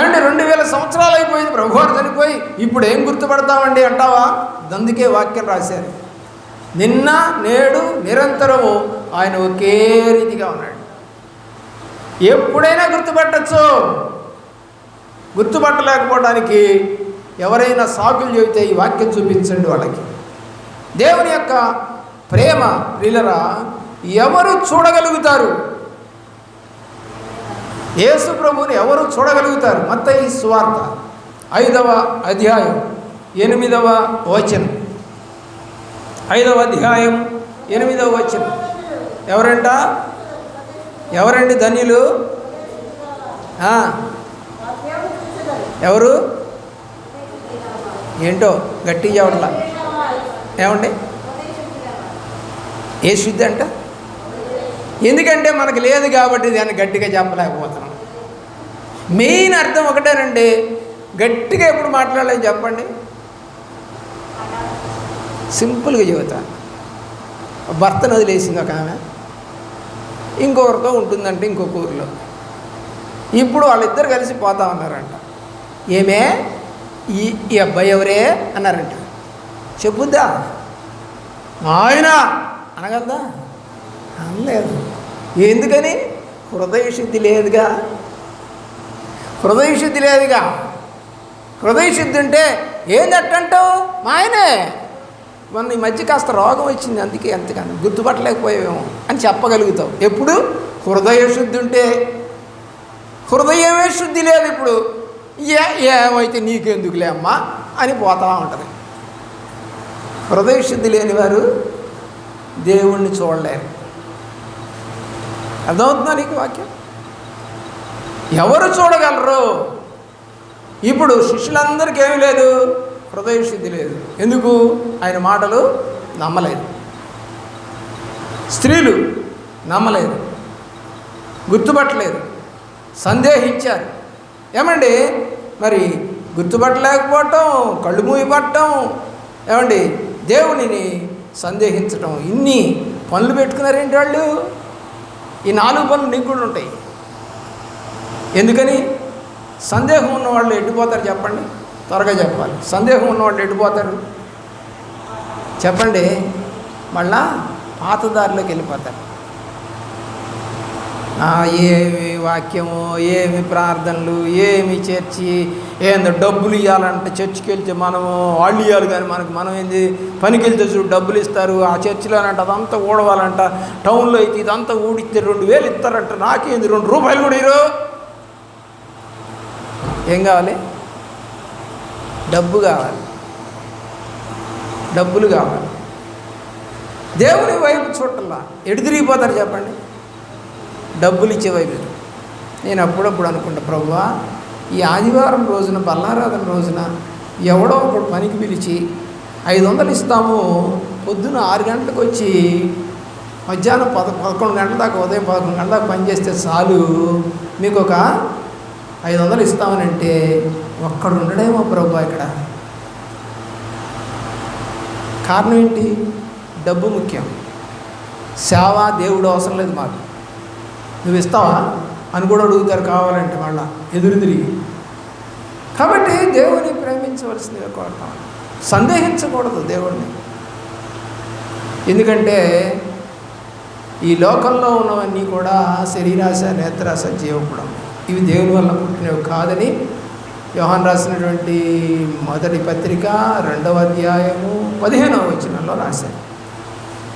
[SPEAKER 1] అంటే 2000 సంవత్సరాలు అయిపోయింది, ప్రభువారు చనిపోయి, ఇప్పుడు ఏం గుర్తుపడతామండి అంటావా? అందుకే వాక్యం రాశారు, నిన్న నేడు నిరంతరము ఆయన ఒకే రీతిగా ఉన్నాడు. ఎప్పుడైనా గుర్తుపట్టచ్చు. గుర్తుపట్టలేకపోవడానికి ఎవరైనా సాకులు చెబితే ఈ వాక్యం చూపించండి వాళ్ళకి. దేవుని యొక్క ప్రేమ ప్రియులరా ఎవరు చూడగలుగుతారు? యేసు ప్రభువుని ఎవరు చూడగలుగుతారు? మత్తయి సువార్త 5వ అధ్యాయం 8వ వచనం. 5వ అధ్యాయం 8వ వచనం. ఎవరంట? ఎవరండి ధన్యులు? ఎవరు? ఏంటో గట్టి చెప్పట్లా. ఏమండి ఏ శుద్ధి అంట? ఎందుకంటే మనకు లేదు కాబట్టి దాన్ని గట్టిగా చెప్పలేకపోతున్నాం. మెయిన్ అర్థం ఒకటేనండి, గట్టిగా ఎప్పుడు మాట్లాడలేదు చెప్పండి. సింపుల్గా చెబుతాను. భర్తను వదిలేసింది ఒక ఆమె, ఇంకొకరితో ఉంటుందంటే ఇంకొక ఊరిలో. ఇప్పుడు వాళ్ళిద్దరు కలిసి పోతా ఉన్నారంట. ఏమే ఈ అబ్బాయి ఎవరే అన్నారంట. చెప్పుద్దా? ఆయన అనగలదా? అనలేదు. ఎందుకని? హృదయ శుద్ధి లేదుగా. హృదయ శుద్ధి లేదుగా. హృదయ శుద్ధి ఉంటే ఏందట్టంటావు? మా ఆయనే మొన్న ఈ మధ్య కాస్త రోగం వచ్చింది, అందుకే ఎంతగానో గుర్తుపట్టలేకపోయావేమో అని చెప్పగలుగుతావు. ఎప్పుడు? హృదయ శుద్ధి ఉంటే. హృదయమే శుద్ధి లేదు. ఇప్పుడు ఏమైతే నీకెందుకులే అమ్మా అని పోతా ఉంటుంది. హృదయ శుద్ధి లేని వారు దేవుణ్ణి చూడలేరు. అర్థమవుతుందా నీకు వాక్యం? ఎవరు చూడగలరు? ఇప్పుడు శిష్యులందరికీ ఏమీ లేదు, హృదయ శుద్ధి లేదు. ఎందుకు? ఆయన మాటలు నమ్మలేదు. స్త్రీలు నమ్మలేదు, గుర్తుపట్టలేదు, సందేహించారు. ఏమండి మరి గుర్తుపట్టలేకపోవటం, కళ్ళు మూయపట్టడం, ఏమండి దేవునిని సందేహించటం, ఇన్ని పనులు పెట్టుకున్నారేంటి వాళ్ళు? ఈ 4 పనులు నీకు కూడా ఉంటాయి. ఎందుకని? సందేహం ఉన్నవాళ్ళు ఎట్టిపోతారు చెప్పండి? త్వరగా చెప్పాలి. సందేహం ఉన్నవాళ్ళు ఎట్టిపోతారు చెప్పండి? మళ్ళా పాతదారిలోకి వెళ్ళిపోతారు. ఏమి వాక్యము, ఏమి ప్రార్థనలు, ఏమి చర్చి, ఏందో డబ్బులు ఇవ్వాలంటే చర్చికి వెళ్తే మనము వాళ్ళు ఇవ్వాలి కానీ మనం ఏంది పనికి వెళ్తే చూడు డబ్బులు ఇస్తారు. ఆ చర్చిలోనంట అదంతా ఊడవాలంట. టౌన్లో అయితే ఇదంతా ఊడిస్తే 2000 ఇస్తారంట. నాకేంది 2 రూపాయలు కూడా ఇరు. ఏం కావాలి? డబ్బు కావాలి, డబ్బులు కావాలి. దేవుని వైపు చూడటంలా ఎటు తిరిగిపోతారు చెప్పండి? డబ్బులు ఇచ్చే వైపు. నేను అప్పుడప్పుడు అనుకుంటా, ప్రభువా ఈ ఆదివారం రోజున బల్లారాధన రోజున ఎవడో ఒకడు పనికి పిలిచి 500 ఇస్తాము, పొద్దున్న 6 గంటలకు వచ్చి మధ్యాహ్నం 11 గంటల దాకా, ఉదయం 11 గంటల దాకా పనిచేస్తే చాలు, మీకు ఒక 500 ఇస్తామనంటే ఒక్కడు ఉండడేమో ప్రభు ఇక్కడ. కారణం ఏంటి? డబ్బు ముఖ్యం. సేవ దేవుడు అవసరం లేదు మాకు. నువ్వు ఇస్తావా అని కూడా అడుగుతారు కావాలంటే మళ్ళా ఎదురు తిరిగి. కాబట్టి దేవుని ప్రేమించవలసిందిగా కోరతాం, సందేహించకూడదు దేవుణ్ణి. ఎందుకంటే ఈ లోకంలో ఉన్నవన్నీ కూడా శరీరాశ, నేత్రాశ, జీవపుడం, ఇవి దేవుని వల్ల పుట్టినవి కాదని యోహాను రాసినటువంటి మొదటి పత్రిక 2వ అధ్యాయము 15వ వచనంలో రాశారు.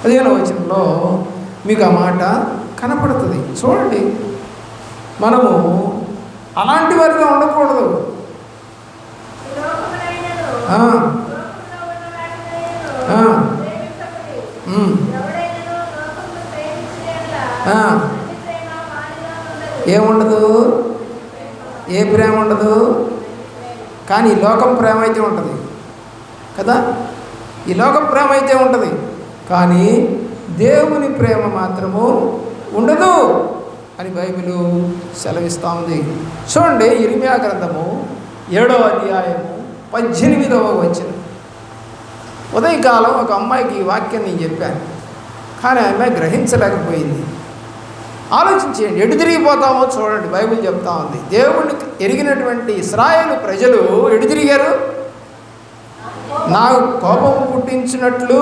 [SPEAKER 1] 15వ వచనంలో మీకు ఆ మాట కనపడుతుంది. చూడండి, మనము అలాంటి వారిగా ఉండకూడదు. ఏముండదు? ఏ ప్రేమ ఉండదు? కానీ ఈ లోకం ప్రేమ అయితే ఉంటుంది కదా. ఈ లోకం ప్రేమ అయితే ఉంటుంది, కానీ దేవుని ప్రేమ మాత్రము ఉండదు అని బైబిల్ సెలవిస్తూ ఉంది. చూడండి, ఇర్మియా గ్రంథము 7వ అధ్యాయము 18వ వచనం. ఉదయకాలం ఒక అమ్మాయికి ఈ వాక్యం నేను చెప్పాను, కానీ ఆ అమ్మాయి గ్రహించలేకపోయింది. ఆలోచించేయండి, ఎటు తిరిగిపోతామో చూడండి. బైబిల్ చెప్తా ఉంది, దేవుణ్ణి ఎరిగినటువంటి ఇశ్రాయేలు ప్రజలు ఎటు తిరిగారు? నాకు కోపం పుట్టించినట్లు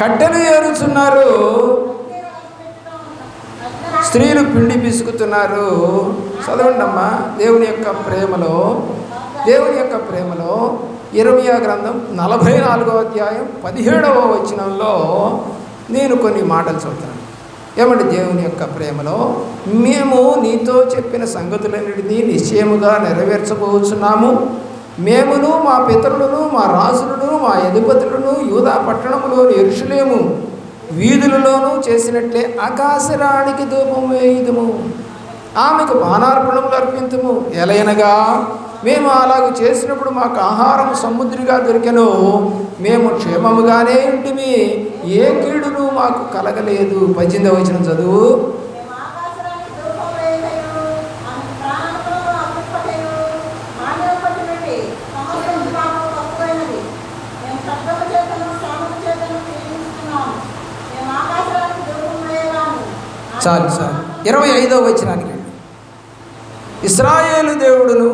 [SPEAKER 1] కట్టెలు ఏరుచున్నారు, స్త్రీలు పిండి పిసుకుతున్నారు. చదవండి అమ్మా. దేవుని యొక్క ప్రేమలో ఇర్మియా గ్రంథం 44వ అధ్యాయం 17వ వచనంలో నేను కొన్ని మాటలు చదువుతాను. ఏమంటే దేవుని యొక్క ప్రేమలో, మేము నీతో చెప్పిన సంగతులన్నిటినీ నిశ్చయముగా నెరవేర్చబోతున్నాము. మేమును, మా పితరులను, మా రాజులను, మా అధిపతులను యూదా పట్టణములోని యెరూషలేము వీధులలోనూ చేసినట్లే ఆకాశరాణికి ధూపం వేయుదుము, ఆమెకు పానార్పణములు అర్పింతుము. ఎలయనగా మేము అలాగూ చేసినప్పుడు మాకు ఆహారం సముద్రిగా దొరికెను, మేము క్షేమముగానే ఉంటిమి, ఏ కీడును మాకు కలగలేదు. 18వ వచనం చదువు. చాలు 25వ వచనానికి. ఇశ్రాయేలు దేవుడును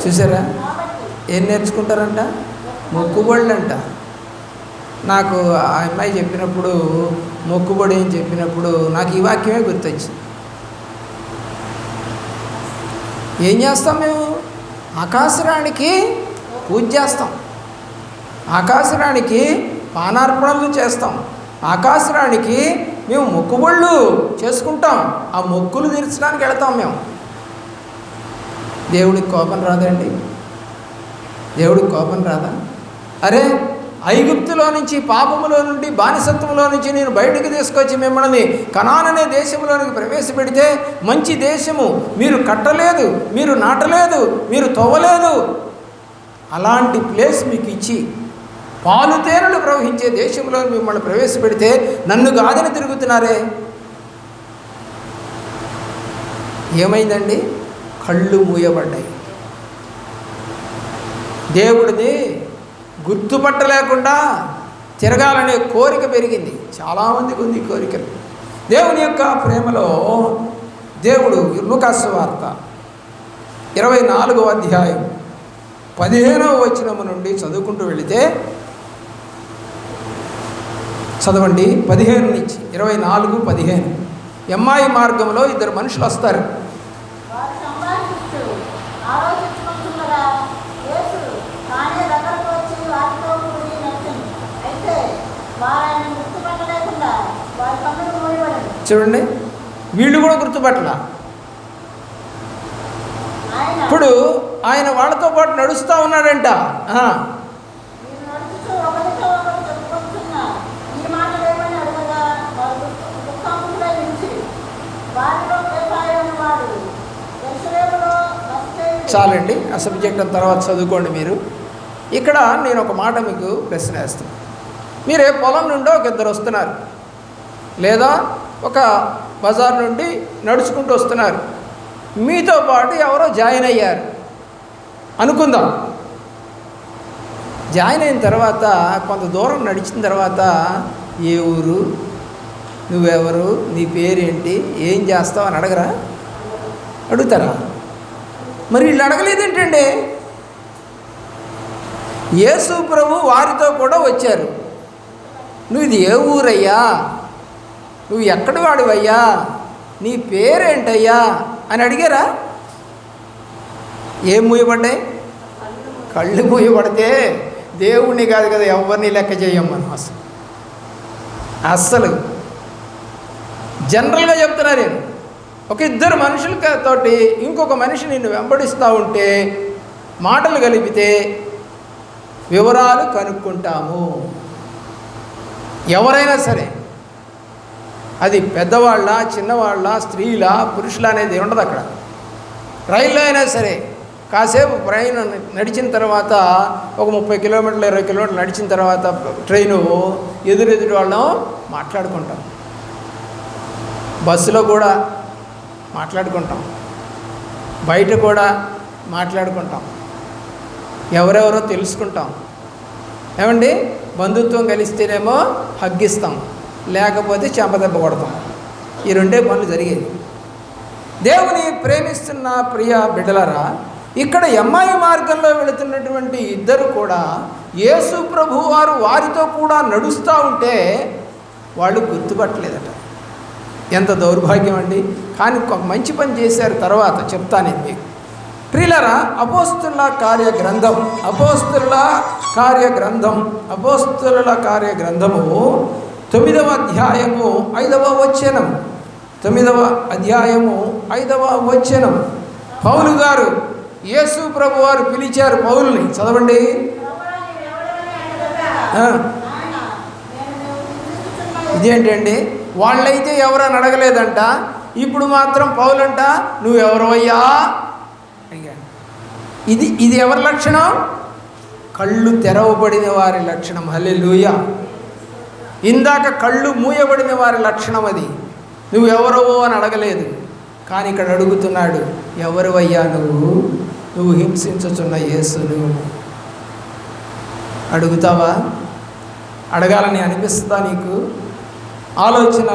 [SPEAKER 1] చూసారా ఏం నేర్చుకుంటారంట? మొక్కుబడులు అంట. నాకు ఆ అమ్మాయి చెప్పినప్పుడు, మొక్కుబడి అని చెప్పినప్పుడు నాకు ఈ వాక్యమే గుర్తొచ్చింది. ఏం చేస్తాం మేము? ఆకాశరాణికి పూజ చేస్తాం, ఆకాశరాణికి పానార్పణలు చేస్తాం, ఆకాశరాణికి మేము మొక్కుబళ్ళు చేసుకుంటాం, ఆ మొక్కులు తీర్చడానికి వెళతాం మేము. దేవుడికి కోపం రాదండి? దేవుడికి కోపం రాదా? అరే, ఐగుప్తులో నుంచి, పాపములో నుండి, బానిసత్వంలో నుంచి నేను బయటకు తీసుకొచ్చి మిమ్మల్ని కనాన్ అనే దేశంలోనికి ప్రవేశపెడితే, మంచి దేశము మీరు కట్టలేదు, మీరు నాటలేదు, మీరు తవ్వలేదు, అలాంటి ప్లేస్ మీకు ఇచ్చి పాలు తేనెలు ప్రవహించే దేశంలో మిమ్మల్ని ప్రవేశపెడితే నన్ను గాదిన తిరుగుతున్నారే. ఏమైందండి? కళ్ళు మూయబడ్డాయి. దేవుడిని గుర్తుపట్టలేకుండా తిరగాలనే కోరిక పెరిగింది. చాలామందికి ఉంది కోరికలు. దేవుని యొక్క ప్రేమలో దేవుడు లూకాసు వార్త 24వ అధ్యాయం 15వ వచనము నుండి చదువుకుంటూ వెళితే, చదవండి 15 నుంచి 24, 15. ఎమ్మాయి మార్గంలో ఇద్దరు మనుషులు వస్తారు. చూడండి, వీళ్ళు కూడా గుర్తుపట్టలా. ఇప్పుడు ఆయన వాళ్ళతో పాటు నడుస్తూ ఉన్నాడంట. చాలండి, ఆ సబ్జెక్ట్ తర్వాత చదువుకోండి మీరు. ఇక్కడ నేను ఒక మాట మీకు ప్రశ్న వేస్తాను. మీరే పొలం నుండి ఒక ఇద్దరు వస్తున్నారు, లేదా ఒక బజార్ నుండి నడుచుకుంటూ వస్తున్నారు. మీతో పాటు ఎవరో జాయిన్ అయ్యారు అనుకుందాం. జాయిన్ అయిన తర్వాత కొంత దూరం నడిచిన తర్వాత, ఏ ఊరు, నువ్వెవరు, నీ పేరేంటి, ఏం చేస్తావు అని అడగరా? అడుగుతారా? మరి వీళ్ళు అడగలేదేంటండి? యేసు ప్రభు వారితో కూడా వచ్చారు. నువ్వు ఇది ఏ ఊరయ్యా, నువ్వు ఎక్కడి వాడివయ్యా, నీ పేరేంటయ్యా అని అడిగారా? ఏం మూయబడ్డాయి? కళ్ళు మూయబడితే దేవుణ్ణి కాదు కదా ఎవరిని లెక్క చేయం మనం. అస్సలు జనరల్గా చెప్తున్నా నేను. ఒక ఇద్దరు మనుషులతోటి ఇంకొక మనిషి నిన్ను వెంబడిస్తూ ఉంటే మాటలు కలిపితే వివరాలు కనుక్కుంటాము. ఎవరైనా సరే, అది పెద్దవాళ్ళ, చిన్నవాళ్ళ, స్త్రీల, పురుషుల అనేది ఉండదు అక్కడ. రైల్లో అయినా సరే కాసేపు ప్రయాణం నడిచిన తర్వాత ఒక 30 కిలోమీటర్లు 20 కిలోమీటర్లు నడిచిన తర్వాత ట్రైను ఎదురెదురు వాళ్ళం మాట్లాడుకుంటాం. బస్సులో కూడా మాట్లాడుకుంటాం, బయట కూడా మాట్లాడుకుంటాం, ఎవరెవరో తెలుసుకుంటాం. ఏమండి, బంధుత్వం కలిస్తేనేమో హగ్గిస్తాం, లేకపోతే చెంపదెబ్బ కొడతాం. ఈ రెండే పనులు జరిగేది. దేవుని ప్రేమిస్తున్న ప్రియ బిడ్డలారా, ఇక్కడ ఎమ్మాయి మార్గంలో వెళుతున్నటువంటి ఇద్దరు కూడా యేసు ప్రభు వారు వారితో కూడా నడుస్తూ ఉంటే వాళ్ళు గుర్తుపట్టలేదట. ఎంత దౌర్భాగ్యం అండి. కానీ ఒక మంచి పని చేశారు, తర్వాత చెప్తాను మీకు. ప్రియులారా, అపోస్తుల కార్యగ్రంథము 9వ అధ్యాయము 5వ వచనం. 9వ అధ్యాయము 5వ వచనం. పౌలు గారు, యేసు ప్రభు వారు పిలిచారు పౌలుని. చదవండి. ఇదేంటండి, వాళ్ళైతే ఎవరని అడగలేదంట, ఇప్పుడు మాత్రం పౌలంట నువ్వెవరవయ్యా అడిగాడు. ఇది ఎవరి లక్షణం? కళ్ళు తెరవబడిన వారి లక్షణం. హల్లెలూయా. ఇందాక కళ్ళు మూయబడిన వారి లక్షణం అది. నువ్వెవరవో అని అడగలేదు, కానీ ఇక్కడ అడుగుతున్నాడు, ఎవరివయ్యా నువ్వు హింసించుచున్న యేసును అడుగుతావా? అడగాలని అనిపిస్తుందా నీకు? ఆలోచన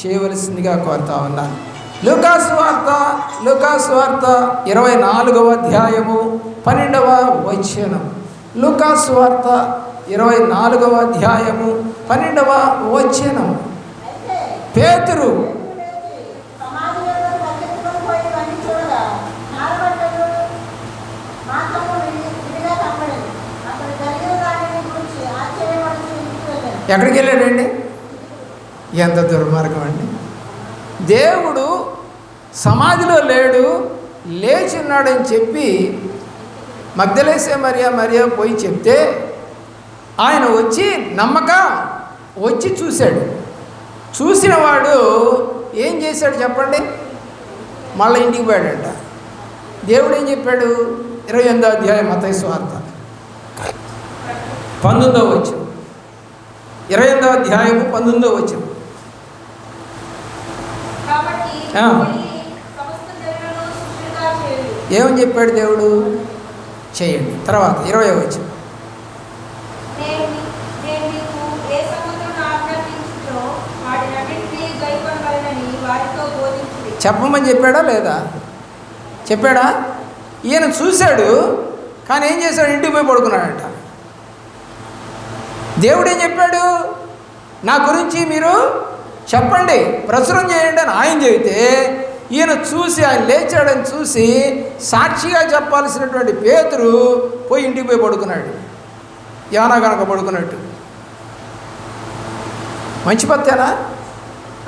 [SPEAKER 1] చేయవలసిందిగా కోరుతా ఉన్నాను. లూకాసు వార్త 24వ అధ్యాయము 12వ వచనం. లూకాసు వార్త 24వ అధ్యాయము 12వ వచనం. పేతురు ఎక్కడికి వెళ్ళాడండి? ఎంత దుర్మార్గం అండి. దేవుడు సమాధిలో లేడు, లేచి ఉన్నాడని చెప్పి మగ్దలేసే మరియా పోయి చెప్తే ఆయన వచ్చి వచ్చి చూశాడు. చూసిన వాడు ఏం చేశాడు చెప్పండి? మళ్ళీ ఇంటికి పోయాడంట. దేవుడు ఏం చెప్పాడు? 28వ అధ్యాయం మత్తయి సువార్త 19వ వచనం. 28వ అధ్యాయము 19వ వచనం. ఏమని చెప్పాడు దేవుడు? చేయండి. తర్వాత 20వ వచనం. చెప్పమని చెప్పాడా లేదా? చెప్పాడా? ఈయన చూశాడు, కానీ ఏం చేశాడు? ఇంటికి పోయి పడుకున్నాడంట. దేవుడు ఏం చెప్పాడు? నా గురించి మీరు చెప్పండి, ప్రచురం చేయండి అని ఆయన చెబితే ఈయన చూసి, ఆయన లేచాడని చూసి సాక్షిగా చెప్పాల్సినటువంటి పేతురు పోయి ఇంటికి పోయి పడుకున్నాడు, యోనా కనుక పడుకున్నట్టు. మంచి పత్తేనా?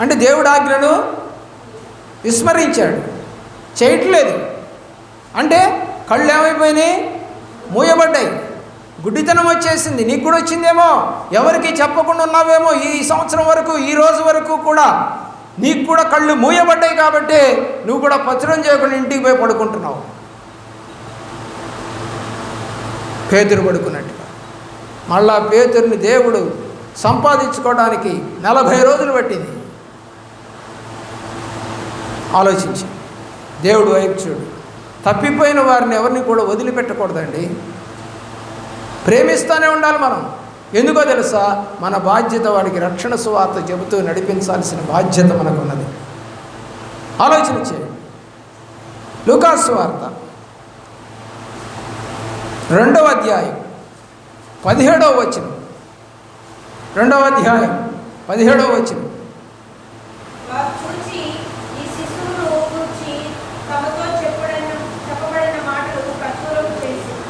[SPEAKER 1] అంటే దేవుడి ఆజ్ఞను విస్మరించాడు, చేయట్లేదు. అంటే కళ్ళు ఏమైపోయినాయి? మూయబడ్డాయి. గుడ్డితనం వచ్చేసింది. నీకు కూడా వచ్చిందేమో, ఎవరికి చెప్పకుండా ఉన్నావేమో ఈ సంవత్సరం వరకు, ఈ రోజు వరకు కూడా నీకు కూడా కళ్ళు మూయబడ్డాయి. కాబట్టి నువ్వు కూడా ప్రచురం చేయకుండా ఇంటికి పోయి పడుకుంటున్నావు. పేతురు పడుకున్నట్టుగా. మళ్ళా పేతురుని దేవుడు సంపాదించుకోవడానికి 40 రోజులు పట్టింది. ఆలోచించి దేవుడు వైపు చూడు. తప్పిపోయిన వారిని ఎవరిని కూడా వదిలిపెట్టకూడదండి, ప్రేమిస్తూనే ఉండాలి మనం. ఎందుకో తెలుసా? మన బాధ్యత వాడికి రక్షణ సువార్త చెబుతూ నడిపించాల్సిన బాధ్యత మనకున్నది. ఆలోచన చేయండి. లూకాసు సువార్త 2వ అధ్యాయం 17వ వచనం. 2వ అధ్యాయం 17వ వచనం.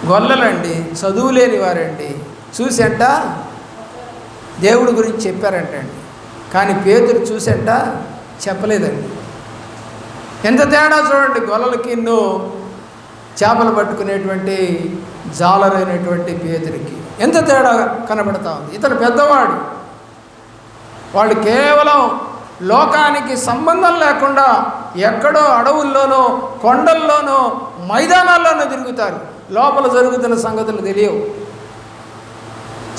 [SPEAKER 1] గొల్లలండి, చదువు లేని వారండి, చూసంట దేవుడి గురించి చెప్పారంటండి. కానీ పేతురు చూసంట చెప్పలేదండి. ఎంత తేడా చూడండి. గొల్లలకి చేపలు పట్టుకునేటువంటి జాలరైనటువంటి పేతురికి ఎంత తేడా కనబడతా ఉంది. ఇతను పెద్దవాడు, వాడు కేవలం లోకానికి సంబంధం లేకుండా ఎక్కడో అడవుల్లోనో కొండల్లోనో మైదానాల్లోనో తిరుగుతారు. లోపల జరుగుతున్న సంగతులు తెలియవు.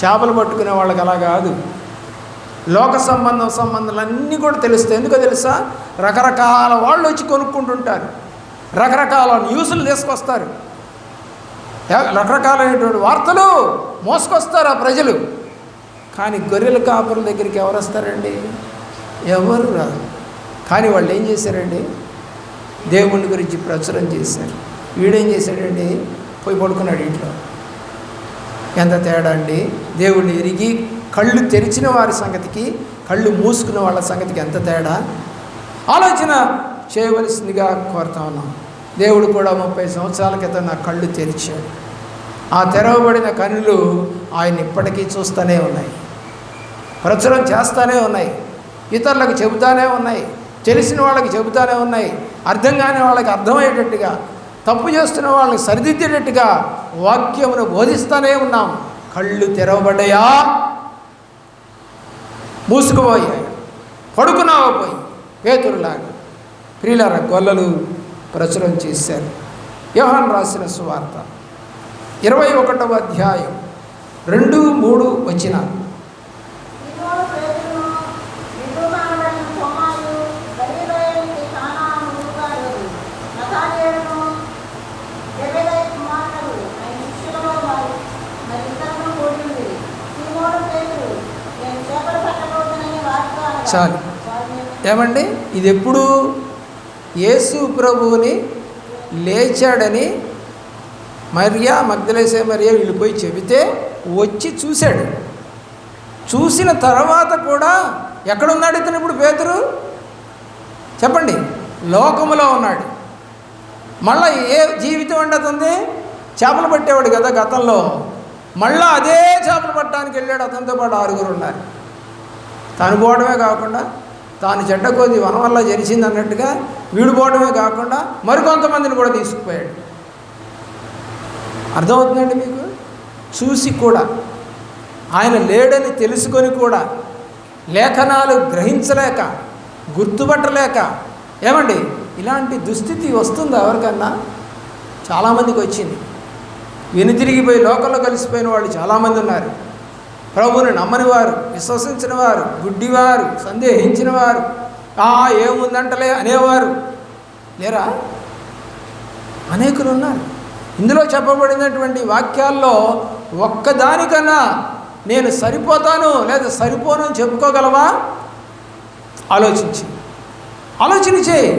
[SPEAKER 1] చేపలు పట్టుకునే వాళ్ళకి అలా కాదు. లోక సంబంధాలన్నీ కూడా తెలుస్తాయి. ఎందుకో తెలుసా? రకరకాల వాళ్ళు వచ్చి కొనుక్కుంటుంటారు, రకరకాల న్యూస్లు తీసుకొస్తారు, రకరకాలైనటువంటి వార్తలు మోసుకొస్తారు ఆ ప్రజలు. కానీ గొర్రెల కాపుల దగ్గరికి ఎవరు వస్తారండి? ఎవరు రాదు. కానీ వాళ్ళు ఏం చేశారండి? దేవుని గురించి ప్రచురం చేశారు. వీడేం చేశాడండి? పోయి పడుకున్నాడు ఇంట్లో. ఎంత తేడా అండి. దేవుడిని ఎరిగి కళ్ళు తెరిచిన వారి సంగతికి, కళ్ళు మూసుకున్న వాళ్ళ సంగతికి ఎంత తేడా. ఆలోచన చేయవలసిందిగా కోరుతా ఉన్నాం. దేవుడు కూడా 30 సంవత్సరాల క్రితం నా కళ్ళు తెరిచాడు. ఆ తెరవబడిన కన్నులు ఆయన ఇప్పటికీ చూస్తూనే ఉన్నాయి, ప్రచురం చేస్తూనే ఉన్నాయి, ఇతరులకు చెబుతానే ఉన్నాయి, తెలిసిన వాళ్ళకి చెబుతానే ఉన్నాయి, అర్థం కాని వాళ్ళకి అర్థమయ్యేటట్టుగా, తప్పు చేస్తున్న వాళ్ళని సరిదిద్దేటట్టుగా వాక్యమును బోధిస్తూనే ఉన్నాం. కళ్ళు తెరవబడ్డాయా? మూసుకుపోయాయి. పడుకున్నావా పోయి పేతురులాగా? ప్రియులారా, గొల్లలు ప్రచురం చేశారు. యోహాను రాసిన సువార్త 21వ అధ్యాయం 2-3 వచనాలు. చాలు. ఏమండి, ఇది ఎప్పుడు? యేసు ప్రభువుని లేచాడని మరియా, మగ్దలేసే మరియా వీళ్ళు పోయి చెబితే వచ్చి చూశాడు. చూసిన తర్వాత కూడా ఎక్కడున్నాడు ఇతను ఇప్పుడు? పేతురు చెప్పండి, లోకములో ఉన్నాడు. మళ్ళీ ఏ జీవితం అంటే అతనిది? చేపలు పట్టేవాడు కదా గతంలో. మళ్ళీ అదే చేపలు పట్టడానికి వెళ్ళాడు. అతనితో పాటు 6 ఉన్నారు. తాను పోవడమే కాకుండా, తాను చెడ్డ కొద్ది వనం వల్ల జరిచింది అన్నట్టుగా వీడు పోవడమే కాకుండా మరికొంతమందిని కూడా తీసుకుపోయాడు. అర్థమవుతుందండి మీకు? చూసి కూడా, ఆయన లేడని తెలుసుకొని కూడా, లేఖనాలు గ్రహించలేక, గుర్తుపట్టలేక, ఏమండి ఇలాంటి దుస్థితి వస్తుందా ఎవరికన్నా? చాలామందికి వచ్చింది. వెనుతిరిగిపోయి లోకంలో కలిసిపోయిన వాళ్ళు చాలామంది ఉన్నారు. ప్రభువుని నమ్మని వారు, విశ్వసించిన వారు, గుడ్డివారు, సందేహించిన వారు, ఏముందంటలే అనేవారు లేరా? అనేకులు ఉన్నారు. ఇందులో చెప్పబడినటువంటి వాక్యాల్లో ఒక్కదానికన్నా నేను సరిపోతాను లేదా సరిపోను అని చెప్పుకోగలవా? ఆలోచన చేయి.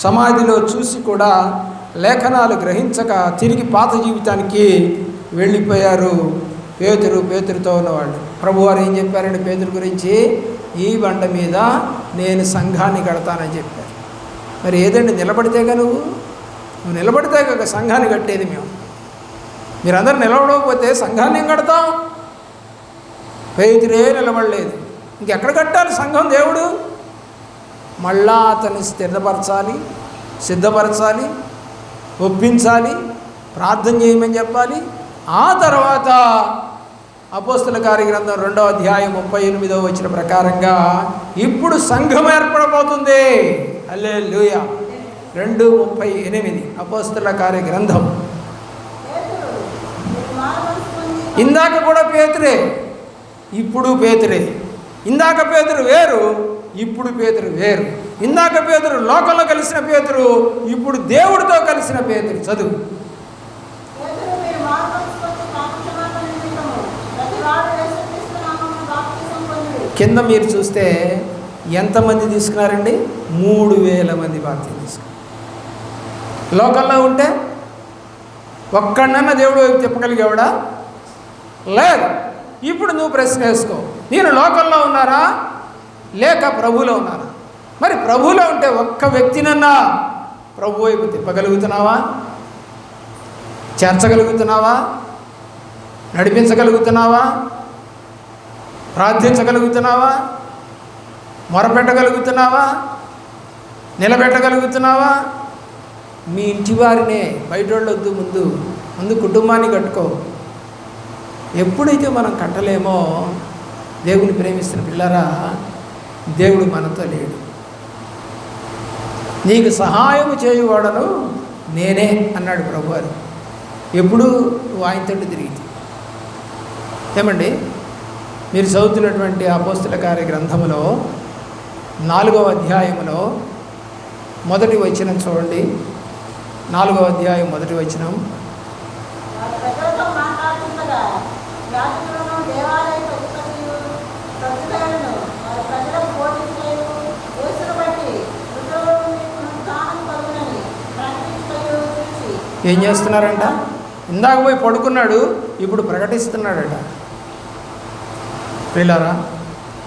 [SPEAKER 1] సమాధిలో చూసి కూడా లేఖనాలు గ్రహించక తిరిగి పాత జీవితానికి వెళ్ళిపోయారు పేతురుతో ఉన్నవాళ్ళు. ప్రభువారు ఏం చెప్పారండి పేతురు గురించి? ఈ బండ మీద నేను సంఘాన్ని కడతానని చెప్పారు. మరి ఏదండి నిలబడితేగా నువ్వు నిలబడితే సంఘాన్ని కట్టేది. మీరందరూ నిలబడకపోతే సంఘాన్ని ఏం కడతాం? పేతురే నిలబడలేదు, ఇంకెక్కడ కట్టాలి సంఘం? దేవుడు మళ్ళా అతన్ని స్థిరపరచాలి, సిద్ధపరచాలి, ఒప్పించాలి, ప్రార్థన చేయమని చెప్పాలి. ఆ తర్వాత అపోస్తల కార్యగ్రంథం 2వ అధ్యాయం 38వ వచనం ప్రకారంగా ఇప్పుడు సంఘం ఏర్పడబోతుంది. హల్లెలూయా. 2:38 అపోస్తల కార్యగ్రంథం. ఇందాక కూడా పేతురే, ఇప్పుడు పేతురే. ఇందాక పేతురు వేరు, ఇప్పుడు పేతురు వేరు. ఇందాక పేతురు లోకంలో కలిసిన పేతురు, ఇప్పుడు దేవుడితో కలిసిన పేతురు. చదువు. కింద మీరు చూస్తే ఎంతమంది తీసుకున్నారండి? 3000 మంది బాప్తీసం తీసుకున్నారు. లోకంలో ఉంటే ఒక్కడన్నా దేవుడు వైపు తిప్పగలిగేవాడా? లేదు. ఇప్పుడు నువ్వు ప్రశ్న వేసుకో, నేను లోకంలో ఉన్నారా లేక ప్రభువులో ఉన్నారా? మరి ప్రభువులో ఉంటే ఒక్క వ్యక్తినన్నా ప్రభు వైపు తిప్పగలుగుతున్నావా? చేర్చగలుగుతున్నావా? నడిపించగలుగుతున్నావా? ప్రార్థించగలుగుతున్నావా? మొరపెట్టగలుగుతున్నావా? నిలబెట్టగలుగుతున్నావా? మీ ఇంటి వారినే, బయట వాళ్ళు వద్దు, ముందు కుటుంబాన్ని కట్టుకో. ఎప్పుడైతే మనం కట్టలేమో, దేవుని ప్రేమిస్తున్న పిల్లరా, దేవుడు మనతో లేడు. నీకు సహాయం చేయువాడను నేనే అన్నాడు ప్రభువారు. ఎప్పుడు ఆయనతో తిరిగితే ఏమండి? మీరు చదువుతున్నటువంటి అపోస్తల కార్య గ్రంథములో 4వ అధ్యాయంలో మొదటి వచనం చూడండి. 4వ అధ్యాయం మొదటి వచనం. ఏం చేస్తున్నారంట? ఇందాక పోయి పడుకున్నాడు, ఇప్పుడు ప్రకటిస్తున్నాడట. పిల్లరా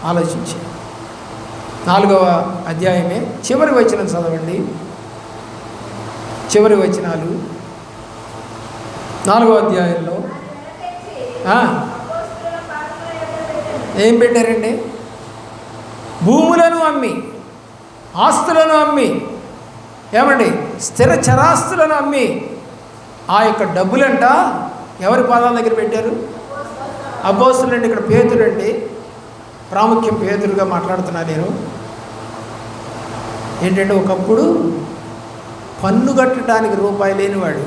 [SPEAKER 1] ఆలోచించి 4వ అధ్యాయమే చివరి వచనం చదవండి. చివరి వచనాలు 4వ అధ్యాయంలో ఏం పెట్టారండి? భూములను అమ్మి, ఆస్తులను అమ్మి, ఏమండి స్థిర చరాస్తులను అమ్మి ఆ యొక్క డబ్బులంట ఎవరి పాదాల దగ్గర పెట్టారు? అపోస్తలులండి. ఇక్కడ పేతురండి, ప్రాముఖ్యం పేతురుగా మాట్లాడుతున్నా నేను. ఏంటంటే ఒకప్పుడు పన్ను కట్టడానికి రూపాయి లేనివాడు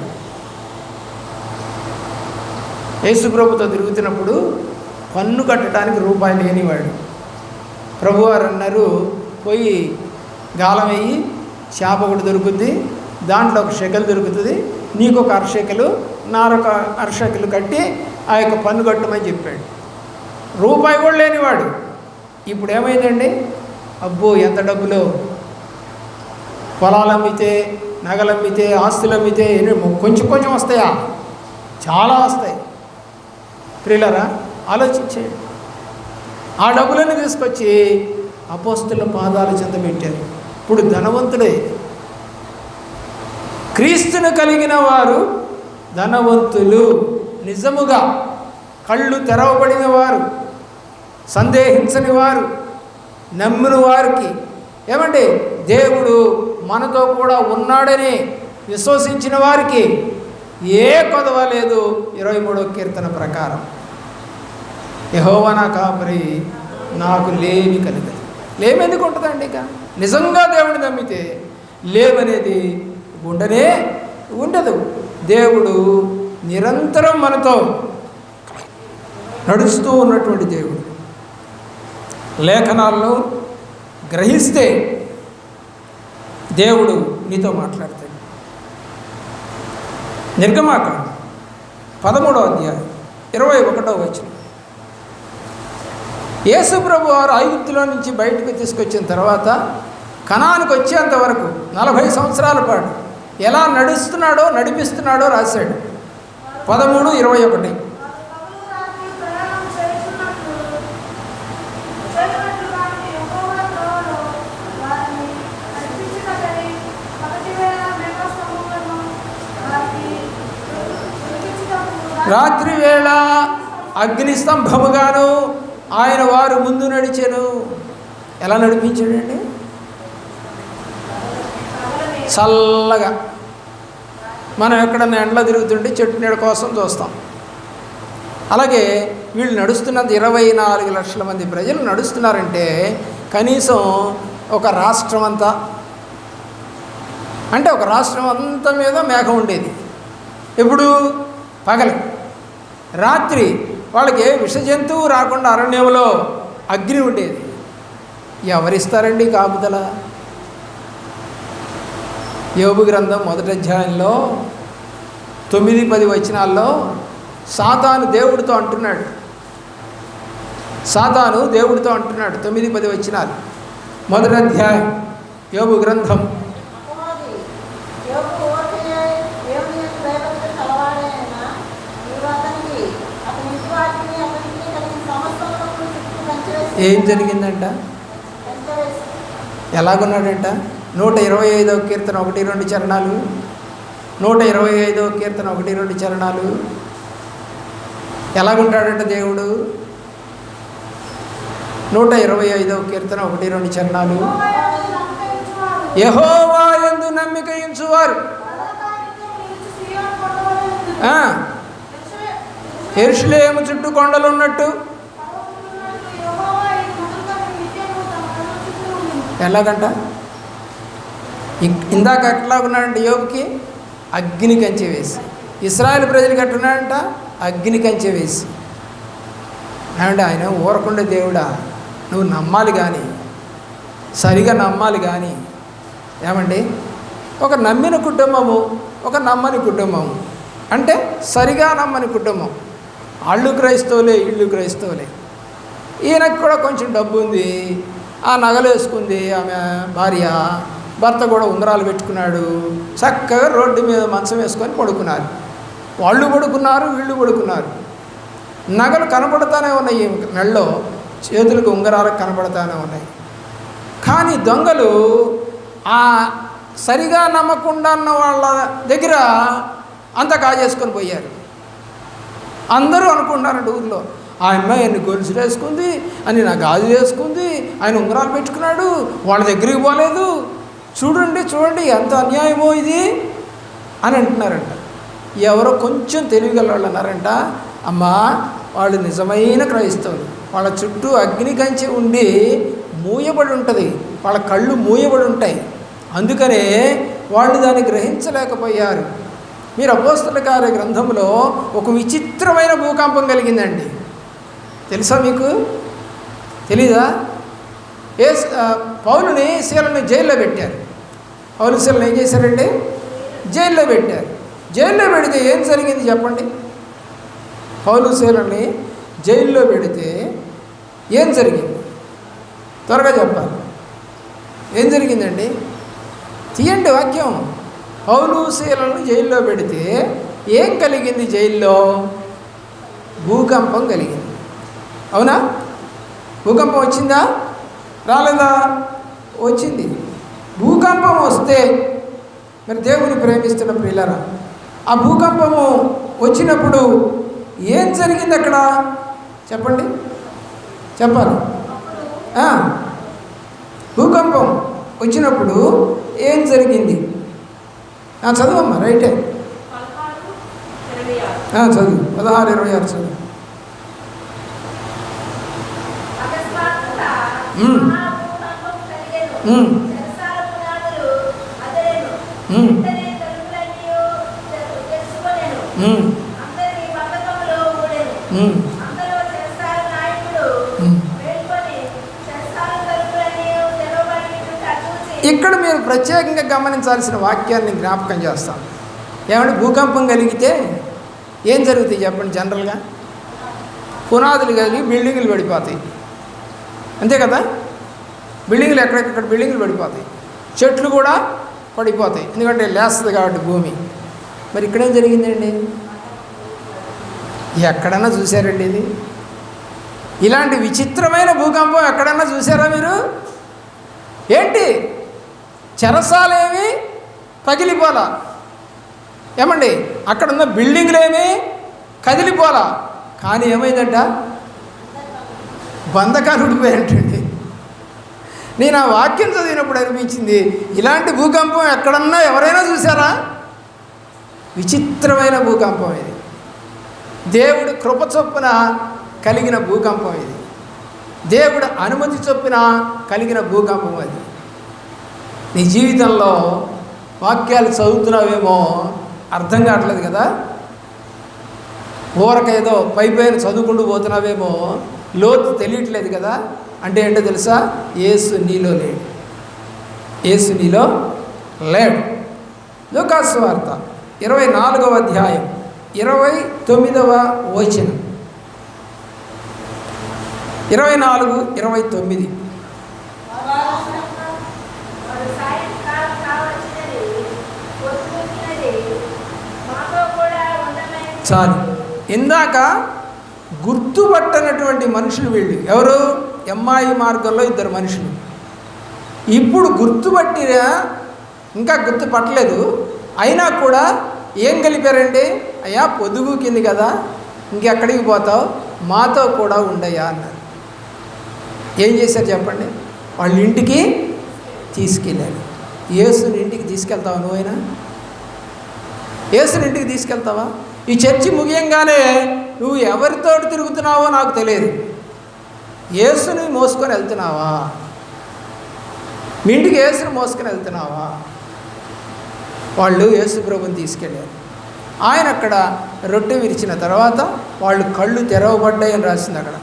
[SPEAKER 1] యేసుప్రభుతో తిరుగుతున్నప్పుడు పన్ను కట్టడానికి రూపాయి లేనివాడు. ప్రభువారు అన్నారు, పోయి గాలం వేయి, చేప ఒకటి దొరుకుతుంది, దాంట్లో ఒక షెకలు దొరుకుతుంది, నీకు ఒక అరషెకలు, నారొక అరషెకలు కట్టి ఆ యొక్క పన్ను కట్టమని చెప్పాడు. రూపాయి కూడా లేనివాడు. ఇప్పుడు ఏమైందండి? అబ్బో ఎంత డబ్బులో! పొలాలు అమ్మితే, నగలు అమ్మితే, ఆస్తులు అమ్మితే కొంచెం వస్తాయా? చాలా వస్తాయి. ప్రియులారా ఆలోచించేయండి. ఆ డబ్బులను తీసుకొచ్చి అపోస్తలుల పాదాల చెంత పెట్టారు. ఇప్పుడు ధనవంతుడే. క్రీస్తును కలిగిన వారు ధనవంతులు. నిజముగా కళ్ళు తెరవబడిన వారు, సందేహించని వారు, నమ్మిన వారికి ఏమండి దేవుడు మనతో కూడా ఉన్నాడని విశ్వసించిన వారికి ఏ కొదవ లేదు. 23వ కీర్తన ప్రకారం యెహోవా నా కాపరి, నాకు లేమి కలుగదు. లేమెందుకు ఉంటుందండి? ఇక నిజంగా దేవుడు నమ్మితే లేవనేది ఉండనే ఉండదు. దేవుడు నిరంతరం మనతో నడుస్తూ ఉన్నటువంటి దేవుడు. లేఖనాల్లో గ్రహిస్తే దేవుడు నీతో మాట్లాడతాడు. నిర్గమాకాండం 13వ అధ్యాయం 21వ వచనం. యేసు ప్రభు వారు ఐగుప్తులో నుంచి బయటకు తీసుకొచ్చిన తర్వాత కనానుకు వచ్చేంత వరకు 40 సంవత్సరాల పాటు ఎలా నడిపిస్తున్నాడో రాశాడు. 13:21. రాత్రి వేళ అగ్నిస్తంభముగాను ఆయన వారు ముందు నడిచెను. ఎలా నడిపించాడండి? చల్లగా. మనం ఎక్కడన్నా ఎండలో తిరుగుతుంటే చెట్టు నీడ కోసం చూస్తాం. అలాగే వీళ్ళు నడుస్తున్నది 24 లక్షల మంది ప్రజలు నడుస్తున్నారంటే కనీసం ఒక రాష్ట్రం అంతా, అంటే ఒక రాష్ట్రం అంతా మీద మేఘం ఉండేది. ఎప్పుడు? పగలు. రాత్రి వాళ్ళకి విష జంతువు రాకుండా అరణ్యంలో అగ్ని ఉండేది. ఎవరిస్తారండి కాపుదల? యోబు గ్రంథం 1వ అధ్యాయంలో 9-10 వచనాల్లో సాతాను దేవుడితో అంటున్నాడు. సాతాను దేవుడితో అంటున్నాడు. 9-10 వచనాలు 1వ అధ్యాయం యోబు గ్రంథం. ఏం జరిగిందంట? ఎలాగున్నాడంట? 125వ కీర్తన 1-2 చరణాలు. 125వ కీర్తన 1-2 చరణాలు. ఎలాగుంటాడంట దేవుడు? 125వ కీర్తన 1-2 చరణాలు. యెహోవా యందు నమ్మిక ఉంచువారు యెరూషలేము చుట్టూ కొండలు ఉన్నట్టు. ఎలాగంట? ఇందాక ఎట్లాగున్నాడంటే యోబుకి అగ్ని కంచె వేసి, ఇశ్రాయేలు ప్రజలకు ఎట్టున్నాడంట అగ్ని కంచె వేసి. ఏమంటే ఆయన ఊరకుండే దేవుడా, నువ్వు నమ్మాలి కానీ, సరిగా నమ్మాలి కానీ. ఏమండి? ఒక నమ్మిన కుటుంబము, ఒక నమ్మని కుటుంబము, అంటే సరిగా నమ్మని కుటుంబం. వాళ్ళు క్రైస్తవులే, ఇళ్ళు క్రైస్తవులే. ఈయనకు కూడా కొంచెం డబ్బు ఉంది, ఆ నగలు వేసుకుంది ఆమె భార్య. భర్త కూడా ఉంగరాలు పెట్టుకున్నాడు. చక్కగా రోడ్డు మీద మంచం వేసుకొని పడుకున్నారు. వాళ్ళు పడుకున్నారు, వీళ్ళు పడుకున్నారు. నగలు కనపడతానే ఉన్నాయి మెళ్ళో, చేతులకు ఉంగరాలకు కనపడతానే ఉన్నాయి. కానీ దొంగలు ఆ సరిగా నమ్మకుండా ఉన్న వాళ్ళ దగ్గర అంతా కాజేసుకొని పోయారు. అందరూ అనుకుంటున్నారంట ఊళ్ళో, ఆ అమ్మాయి ఎన్ని గొలుసులు వేసుకుంది, అని నా గాజులు వేసుకుంది, ఆయన ఉంగరాలు పెట్టుకున్నాడు, వాళ్ళ దగ్గరికి పోలేదు, చూడండి చూడండి ఎంత అన్యాయమో ఇది అని అంటున్నారంట. ఎవరో కొంచెం తెలివిగల వాళ్ళు అన్నారంట, అమ్మా వాళ్ళు నిజమైన క్రైస్తవులు, వాళ్ళ చుట్టూ అగ్ని కంచె ఉండి మూయబడి ఉంటుంది, వాళ్ళ కళ్ళు మూయబడి ఉంటాయి, అందుకనే వాళ్ళు దాన్ని గ్రహించలేకపోయారు. మీరు అపోస్తల కార్య గ్రంథంలో ఒక విచిత్రమైన భూకంపం కలిగిందండి. తెలుసా మీకు? తెలీదా? పౌలుని శీలని జైల్లో పెట్టారు. పౌలు శీలను ఏం చేశారండి? జైల్లో పెట్టారు. జైల్లో పెడితే ఏం జరిగింది చెప్పండి? పౌలు శీలని జైల్లో పెడితే ఏం జరిగింది? త్వరగా చెప్పాలి. ఏం జరిగిందండి? తీయండి వాక్యం. పౌలు శీలను జైల్లో పెడితే ఏం కలిగింది? జైల్లో భూకంపం కలిగింది. అవునా? భూకంపం వచ్చిందా? రాలేదా? వచ్చింది. భూకంపం వస్తే మరి దేవుని ప్రేమిస్తున్న ప్రియులారా, ఆ భూకంపము వచ్చినప్పుడు ఏం జరిగింది అక్కడ చెప్పండి, చెప్పాలి. భూకంపం వచ్చినప్పుడు ఏం జరిగింది? చదువమ్మా, రైటే, చదువు 16-26 చదువు. ఇక్కడ మీరు ప్రత్యేకంగా గమనించాల్సిన వాక్యాన్ని జ్ఞాపకం చేస్తాను. ఏమంటే భూకంపం కలిగితే ఏం జరుగుతాయి చెప్పండి? జనరల్గా పునాదులు కలిగి బిల్డింగులు పడిపోతాయి, అంతే కదా? బిల్డింగులు ఎక్కడెక్కడ బిల్డింగులు పడిపోతాయి, చెట్లు కూడా పడిపోతాయి, ఎందుకంటే లేస్తుంది కాబట్టి భూమి. మరి ఇక్కడేం జరిగిందండి? ఎక్కడన్నా చూసారండి ఇది? ఇలాంటి విచిత్రమైన భూకంపం ఎక్కడన్నా చూసారా మీరు? ఏంటి, చెరసాలేమి పగిలిపోలా, ఏమండి అక్కడున్న బిల్డింగ్లేమి కదిలిపోలా. కానీ ఏమైందంట, బంధకాలు ఉడిపోయాయంటండి. నేను ఆ వాక్యం చదివినప్పుడు అనిపించింది, ఇలాంటి భూకంపం ఎక్కడన్నా ఎవరైనా చూసారా? విచిత్రమైన భూకంపం ఇది. దేవుడు కృప చొప్పున కలిగిన భూకంపం ఇది. దేవుడు అనుమతి చొప్పున కలిగిన భూకంపం అది. నీ జీవితంలో వాక్యాలు చదువుతున్నావేమో అర్థం కావట్లేదు కదా, ఊరకేదో పైపైన చదువుకుంటూ పోతున్నావేమో, లోతు తెలియట్లేదు కదా. అంటే ఏంటో తెలుసా? యేసు నీలో లేడు. యేసు నీలో లేడు. లూకాసు సువార్త 24వ అధ్యాయం 29వ వచనం. 24:29. చాలు. ఇందాక గుర్తుపట్టనటువంటి మనుషులు వీళ్ళు ఎవరు? ఎమ్మాయి మార్గంలో 2 మనుషులు. ఇప్పుడు గుర్తుపట్టినా ఇంకా గుర్తుపట్టలేదు, అయినా కూడా ఏం కలిపారండి? అయ్యా పొదుగు కింది కదా, ఇంకెక్కడికి పోతావు, మాతో కూడా ఉండయ్యా అన్నారు. ఏం చేశారు చెప్పండి? వాళ్ళ ఇంటికి తీసుకెళ్ళారు. యేసుని ఇంటికి తీసుకెళ్తావా? నువ్వైనా యేసుని ఇంటికి తీసుకెళ్తావా? ఈ చర్చి ముగియంగానే నువ్వు ఎవరితో తిరుగుతున్నావో నాకు తెలియదు, యేసుని మోసుకొని వెళ్తున్నావా? మీ ఇంటికి యేసుని మోసుకొని వెళ్తున్నావా? వాళ్ళు యేసు ప్రభుని తీసుకెళ్ళారు. ఆయన అక్కడ రొట్టె విరిచిన తర్వాత వాళ్ళు కళ్ళు తెరవబడ్డాయని రాసింది అక్కడ.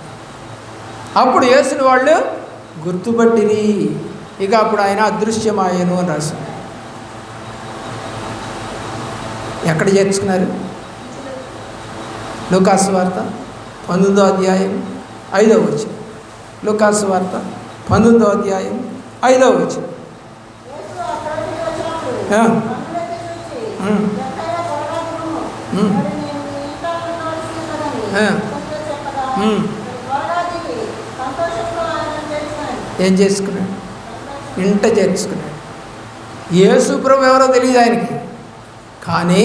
[SPEAKER 1] అప్పుడు యేసుని వాళ్ళు గుర్తుపట్టిరి. ఇక అప్పుడు ఆయన అదృశ్యమాయను అని రాసింది. ఎక్కడ చేర్చుకున్నారు? లూకాసు వార్త 19వ అధ్యాయం 5వ వచనం. లూకాసు వార్త 19వ అధ్యాయం 5వ వచనం. ఏం చేసుకున్నాడు? ఇంట చేర్చుకున్నాడు. యేసు ప్రభు ఎవరో తెలియదు ఆయనకి, కానీ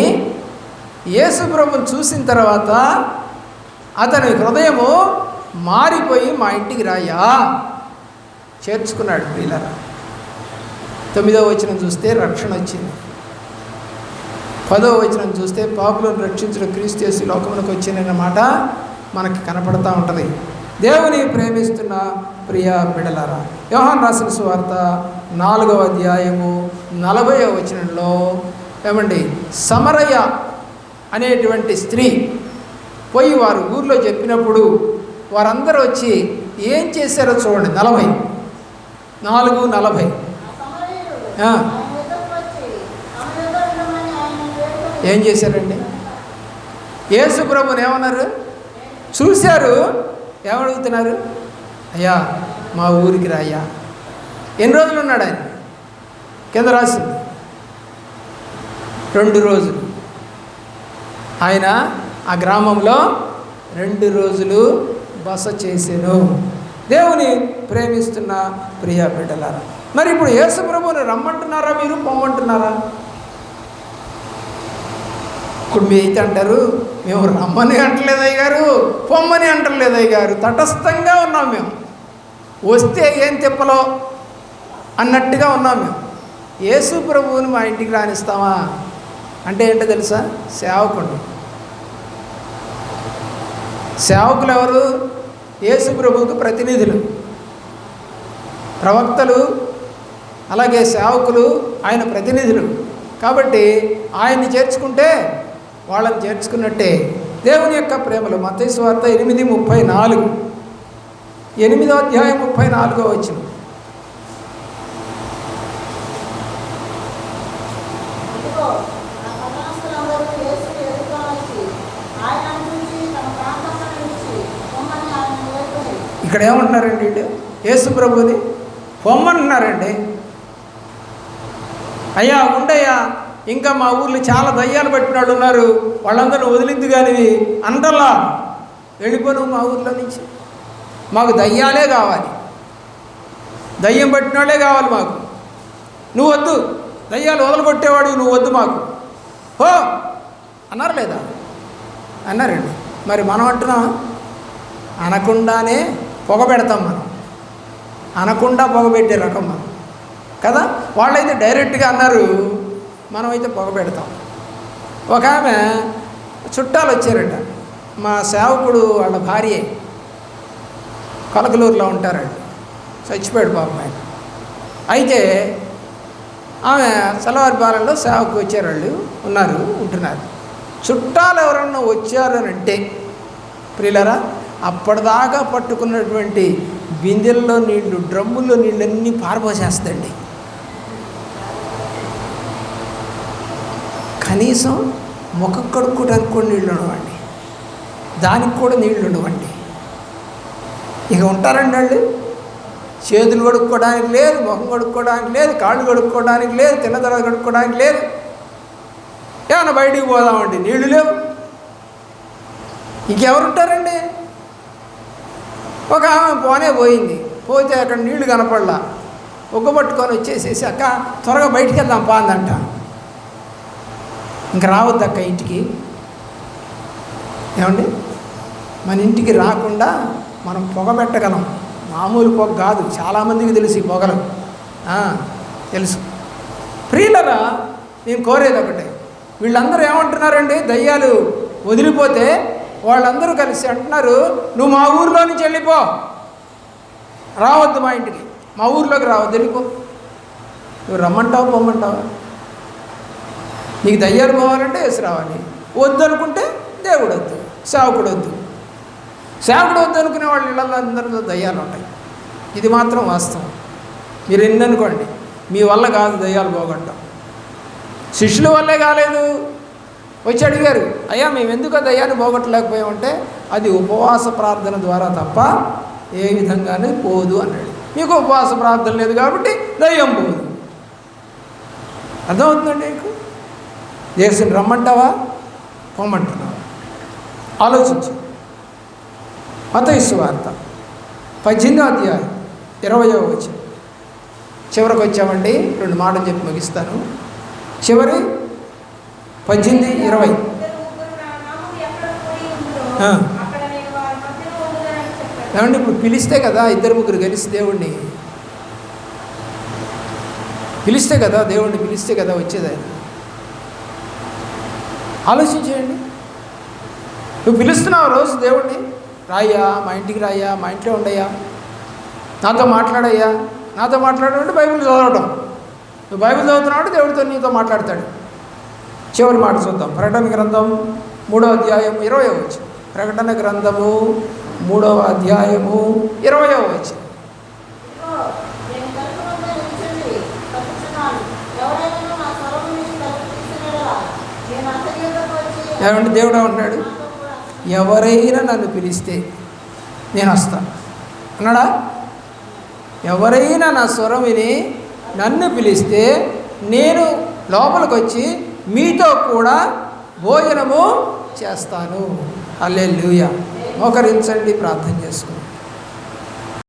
[SPEAKER 1] యేసు ప్రభుని చూసిన తర్వాత అతని హృదయము మారిపోయి మా ఇంటికి రాయా చేర్చుకున్నాడు. ప్రియులారా, 9వ వచనం చూస్తే రక్షణ వచ్చింది. 10వ వచనం చూస్తే పాపులను రక్షించడం క్రీస్తు యేసు లోకమునకు వచ్చిందన్న మాట మనకి కనపడతా ఉంటుంది. దేవుని ప్రేమిస్తున్న ప్రియ బిడ్డలారా, యోహాను రాసిన సువార్త 4వ అధ్యాయము 40వ వచనంలో ఏమండి, సమరయ అనేటువంటి స్త్రీ పోయి వారు ఊర్లో చెప్పినప్పుడు వారందరూ వచ్చి ఏం చేశారో చూడండి. 4:40 ఏం చేశారండి? యేసు ప్రభుని ఏమన్నారు? చూశారు. ఏమడుగుతున్నారు? అయ్యా మా ఊరికి రాయ్యా. ఎన్ని రోజులు ఉన్నాడు ఆయన? కింద రాసింది 2 రోజులు. ఆయన ఆ గ్రామంలో 2 రోజులు బస చేసెను. దేవుని ప్రేమిస్తున్న ప్రియ బిడ్డలారా, మరి ఇప్పుడు యేసు ప్రభువుని రమ్మంటున్నారా, మీరు పొమ్మంటున్నారా? ఇప్పుడు మీ అయితే అంటారు, మేము రమ్మని అంటలేదు అయ్యగారు, పొమ్మని అంటలేదు అయ్యగారు, తటస్థంగా ఉన్నాం మేము, వస్తే ఏం తిప్పలో అన్నట్టుగా ఉన్నాం మేము. యేసు ప్రభువుని మా ఇంటికి రానిస్తామా అంటే ఏంటో తెలుసా? సేవకుడు. సేవకులు ఎవరు? యేసు ప్రభువుకు ప్రతినిధులు. ప్రవక్తలు అలాగే సేవకులు ఆయన ప్రతినిధులు. కాబట్టి ఆయన్ని చేర్చుకుంటే వాళ్ళని చేర్చుకున్నట్టే. దేవుని యొక్క ప్రేమలు. మత్తయి సువార్త 8:34, 8వ అధ్యాయం 34వ వచనం. ఇక్కడ ఏమంటున్నారండి? యేసు ప్రభుని పొమ్మంటున్నారండి. అయ్యా ఉండయ్యా, ఇంకా మా ఊర్లో చాలా దయ్యాలు పట్టిన వాళ్ళు ఉన్నారు, వాళ్ళందరూ వదిలింది కానీ అంటలా, వెళ్ళిపోను మా ఊర్లో నుంచి, మాకు దయ్యాలే కావాలి, దయ్యం పట్టిన వాళ్ళే కావాలి మాకు, నువ్వు వద్దు, దయ్యాలు వదలగొట్టేవాడు నువ్వు వద్దు మాకు, హో అన్నారు లేదా? అన్నారండి. మరి మనం అంటున్నాం, అనకుండానే పొగ పెడతాం. మనం అనకుండా పొగ పెట్టే రకం మనం కదా. వాళ్ళైతే డైరెక్ట్గా అన్నారు, మనమైతే పొగ పెడతాం. ఒక ఆమె చుట్టాలు వచ్చారట, మా సేవకుడు వాళ్ళ భార్య కలకలూరులో ఉంటారండి, చచ్చిపోయాడు పాపం ఆయన. అయితే ఆమె చలవారిపాలెంలో సేవకు వచ్చారు, వాళ్ళు ఉంటున్నారు. చుట్టాలు ఎవరన్నా వచ్చారనంటే ప్రియులరా, అప్పటిదాకా పట్టుకున్నటువంటి బిందెల్లో నీళ్లు, డ్రమ్ముల్లో నీళ్ళన్నీ పారబోసేస్తండి. కనీసం ముఖం కడుక్కోవడానికి కూడా నీళ్ళు ఉండవండి, దానికి కూడా నీళ్ళు ఉండవండి. ఇక ఉంటారండి వాళ్ళు. చేతులు కడుక్కోవడానికి లేదు, ముఖం కడుక్కోవడానికి లేదు, కాళ్ళు కడుక్కోవడానికి లేదు, తిన్న తర్వాత కడుక్కోవడానికి లేదు. ఏమన్నా బయటికి పోదామండి, నీళ్లు లేవు. ఇంకెవరుంటారండి? ఒక ఆమె పోయింది, పోతే అక్కడ నీళ్లు కనపడలా, ఒగ్గబట్టుకొని వచ్చేసేసి, అక్క త్వరగా బయటికి వెళ్దాం పా అందంట. ఇంక రావద్దక్క ఇంటికి. ఏమండి, మన ఇంటికి రాకుండా మనం పొగ పెట్టగలం. మామూలు పొగ కాదు, చాలామందికి తెలుసు ఈ పొగలు, తెలుసు. ప్రియులరా, నేను కోరేది ఒకటే, వీళ్ళందరూ ఏమంటున్నారండి, దయ్యాలు వదిలిపోతే వాళ్ళందరూ కలిసి అంటున్నారు, నువ్వు మా ఊరిలో నుంచి వెళ్ళిపో, రావద్దు మా ఇంటికి, మా ఊరిలోకి రావద్దు, వెళ్ళిపో. నువ్వు రమ్మంటావు పొమ్మంటావా? నీకు దయ్యాలు పోవాలంటే వేసి రావాలి, వద్దు అనుకుంటే దేవుడు వద్దు, సేవకుడు వద్దు. సేవకుడు వద్దు అనుకునే వాళ్ళ ఇళ్ళల్లో అందరిలో దయ్యాలు ఉంటాయి. ఇది మాత్రం వాస్తవం. మీరు ఎన్ననుకోండి, మీ వల్ల కాదు దయ్యాలు పోగొట్టడం. శిష్యుల వల్లే కాలేదు. వచ్చి అడిగారు, అయ్యా మేము ఎందుకు దయ్యాన్ని పోగొట్టలేకపోయామంటే, అది ఉపవాస ప్రార్థన ద్వారా తప్ప ఏ విధంగానే పోదు అన్నాడు. మీకు ఉపవాస ప్రార్థన లేదు కాబట్టి దయ్యం పోదు. అర్థమవుతుందండి మీకు? దేశం రమ్మంటావా పొమ్మంటున్నావా? ఆలోచించు. మత్తయి సువార్త 18వ అధ్యాయం 20వ వచనం. చివరికి వచ్చామండి, 2 మాటలు చెప్పి ముగిస్తాను. చివరి 18:20. ఏమండి, ఇప్పుడు పిలిస్తే కదా 2-3 కలిసి దేవుణ్ణి పిలిస్తే కదా, దేవుణ్ణి పిలిస్తే కదా వచ్చేది ఆయన. ఆలోచించేయండి. నువ్వు పిలుస్తున్నావు రోజు దేవుణ్ణి, రాయ్యా మా ఇంటికి రాయ్యా, మా ఇంట్లో ఉండయ్యా, నాతో మాట్లాడయ్యా. నాతో మాట్లాడమంటే బైబిల్ చదవడం. నువ్వు బైబిల్ చదువుతున్నావు, దేవుడితో నీతో మాట్లాడతాడు. చివరి మాట చూద్దాం. ప్రకటన గ్రంథం 3వ అధ్యాయం 20వ వచనం. ప్రకటన గ్రంథము 3వ అధ్యాయము 20వ వచనం. ఏమంటే దేవుడు అంటున్నాడు, ఎవరైనా నన్ను పిలిస్తే నేను వస్తాను అన్నాడా? ఎవరైనా నా స్వరం విని నన్ను పిలిస్తే నేను లోపలికి వచ్చి మీతో కూడా భోజనము చేస్తాను. హల్లెలూయా. మోకరించండి, ప్రార్థన చేసుకుంటాం.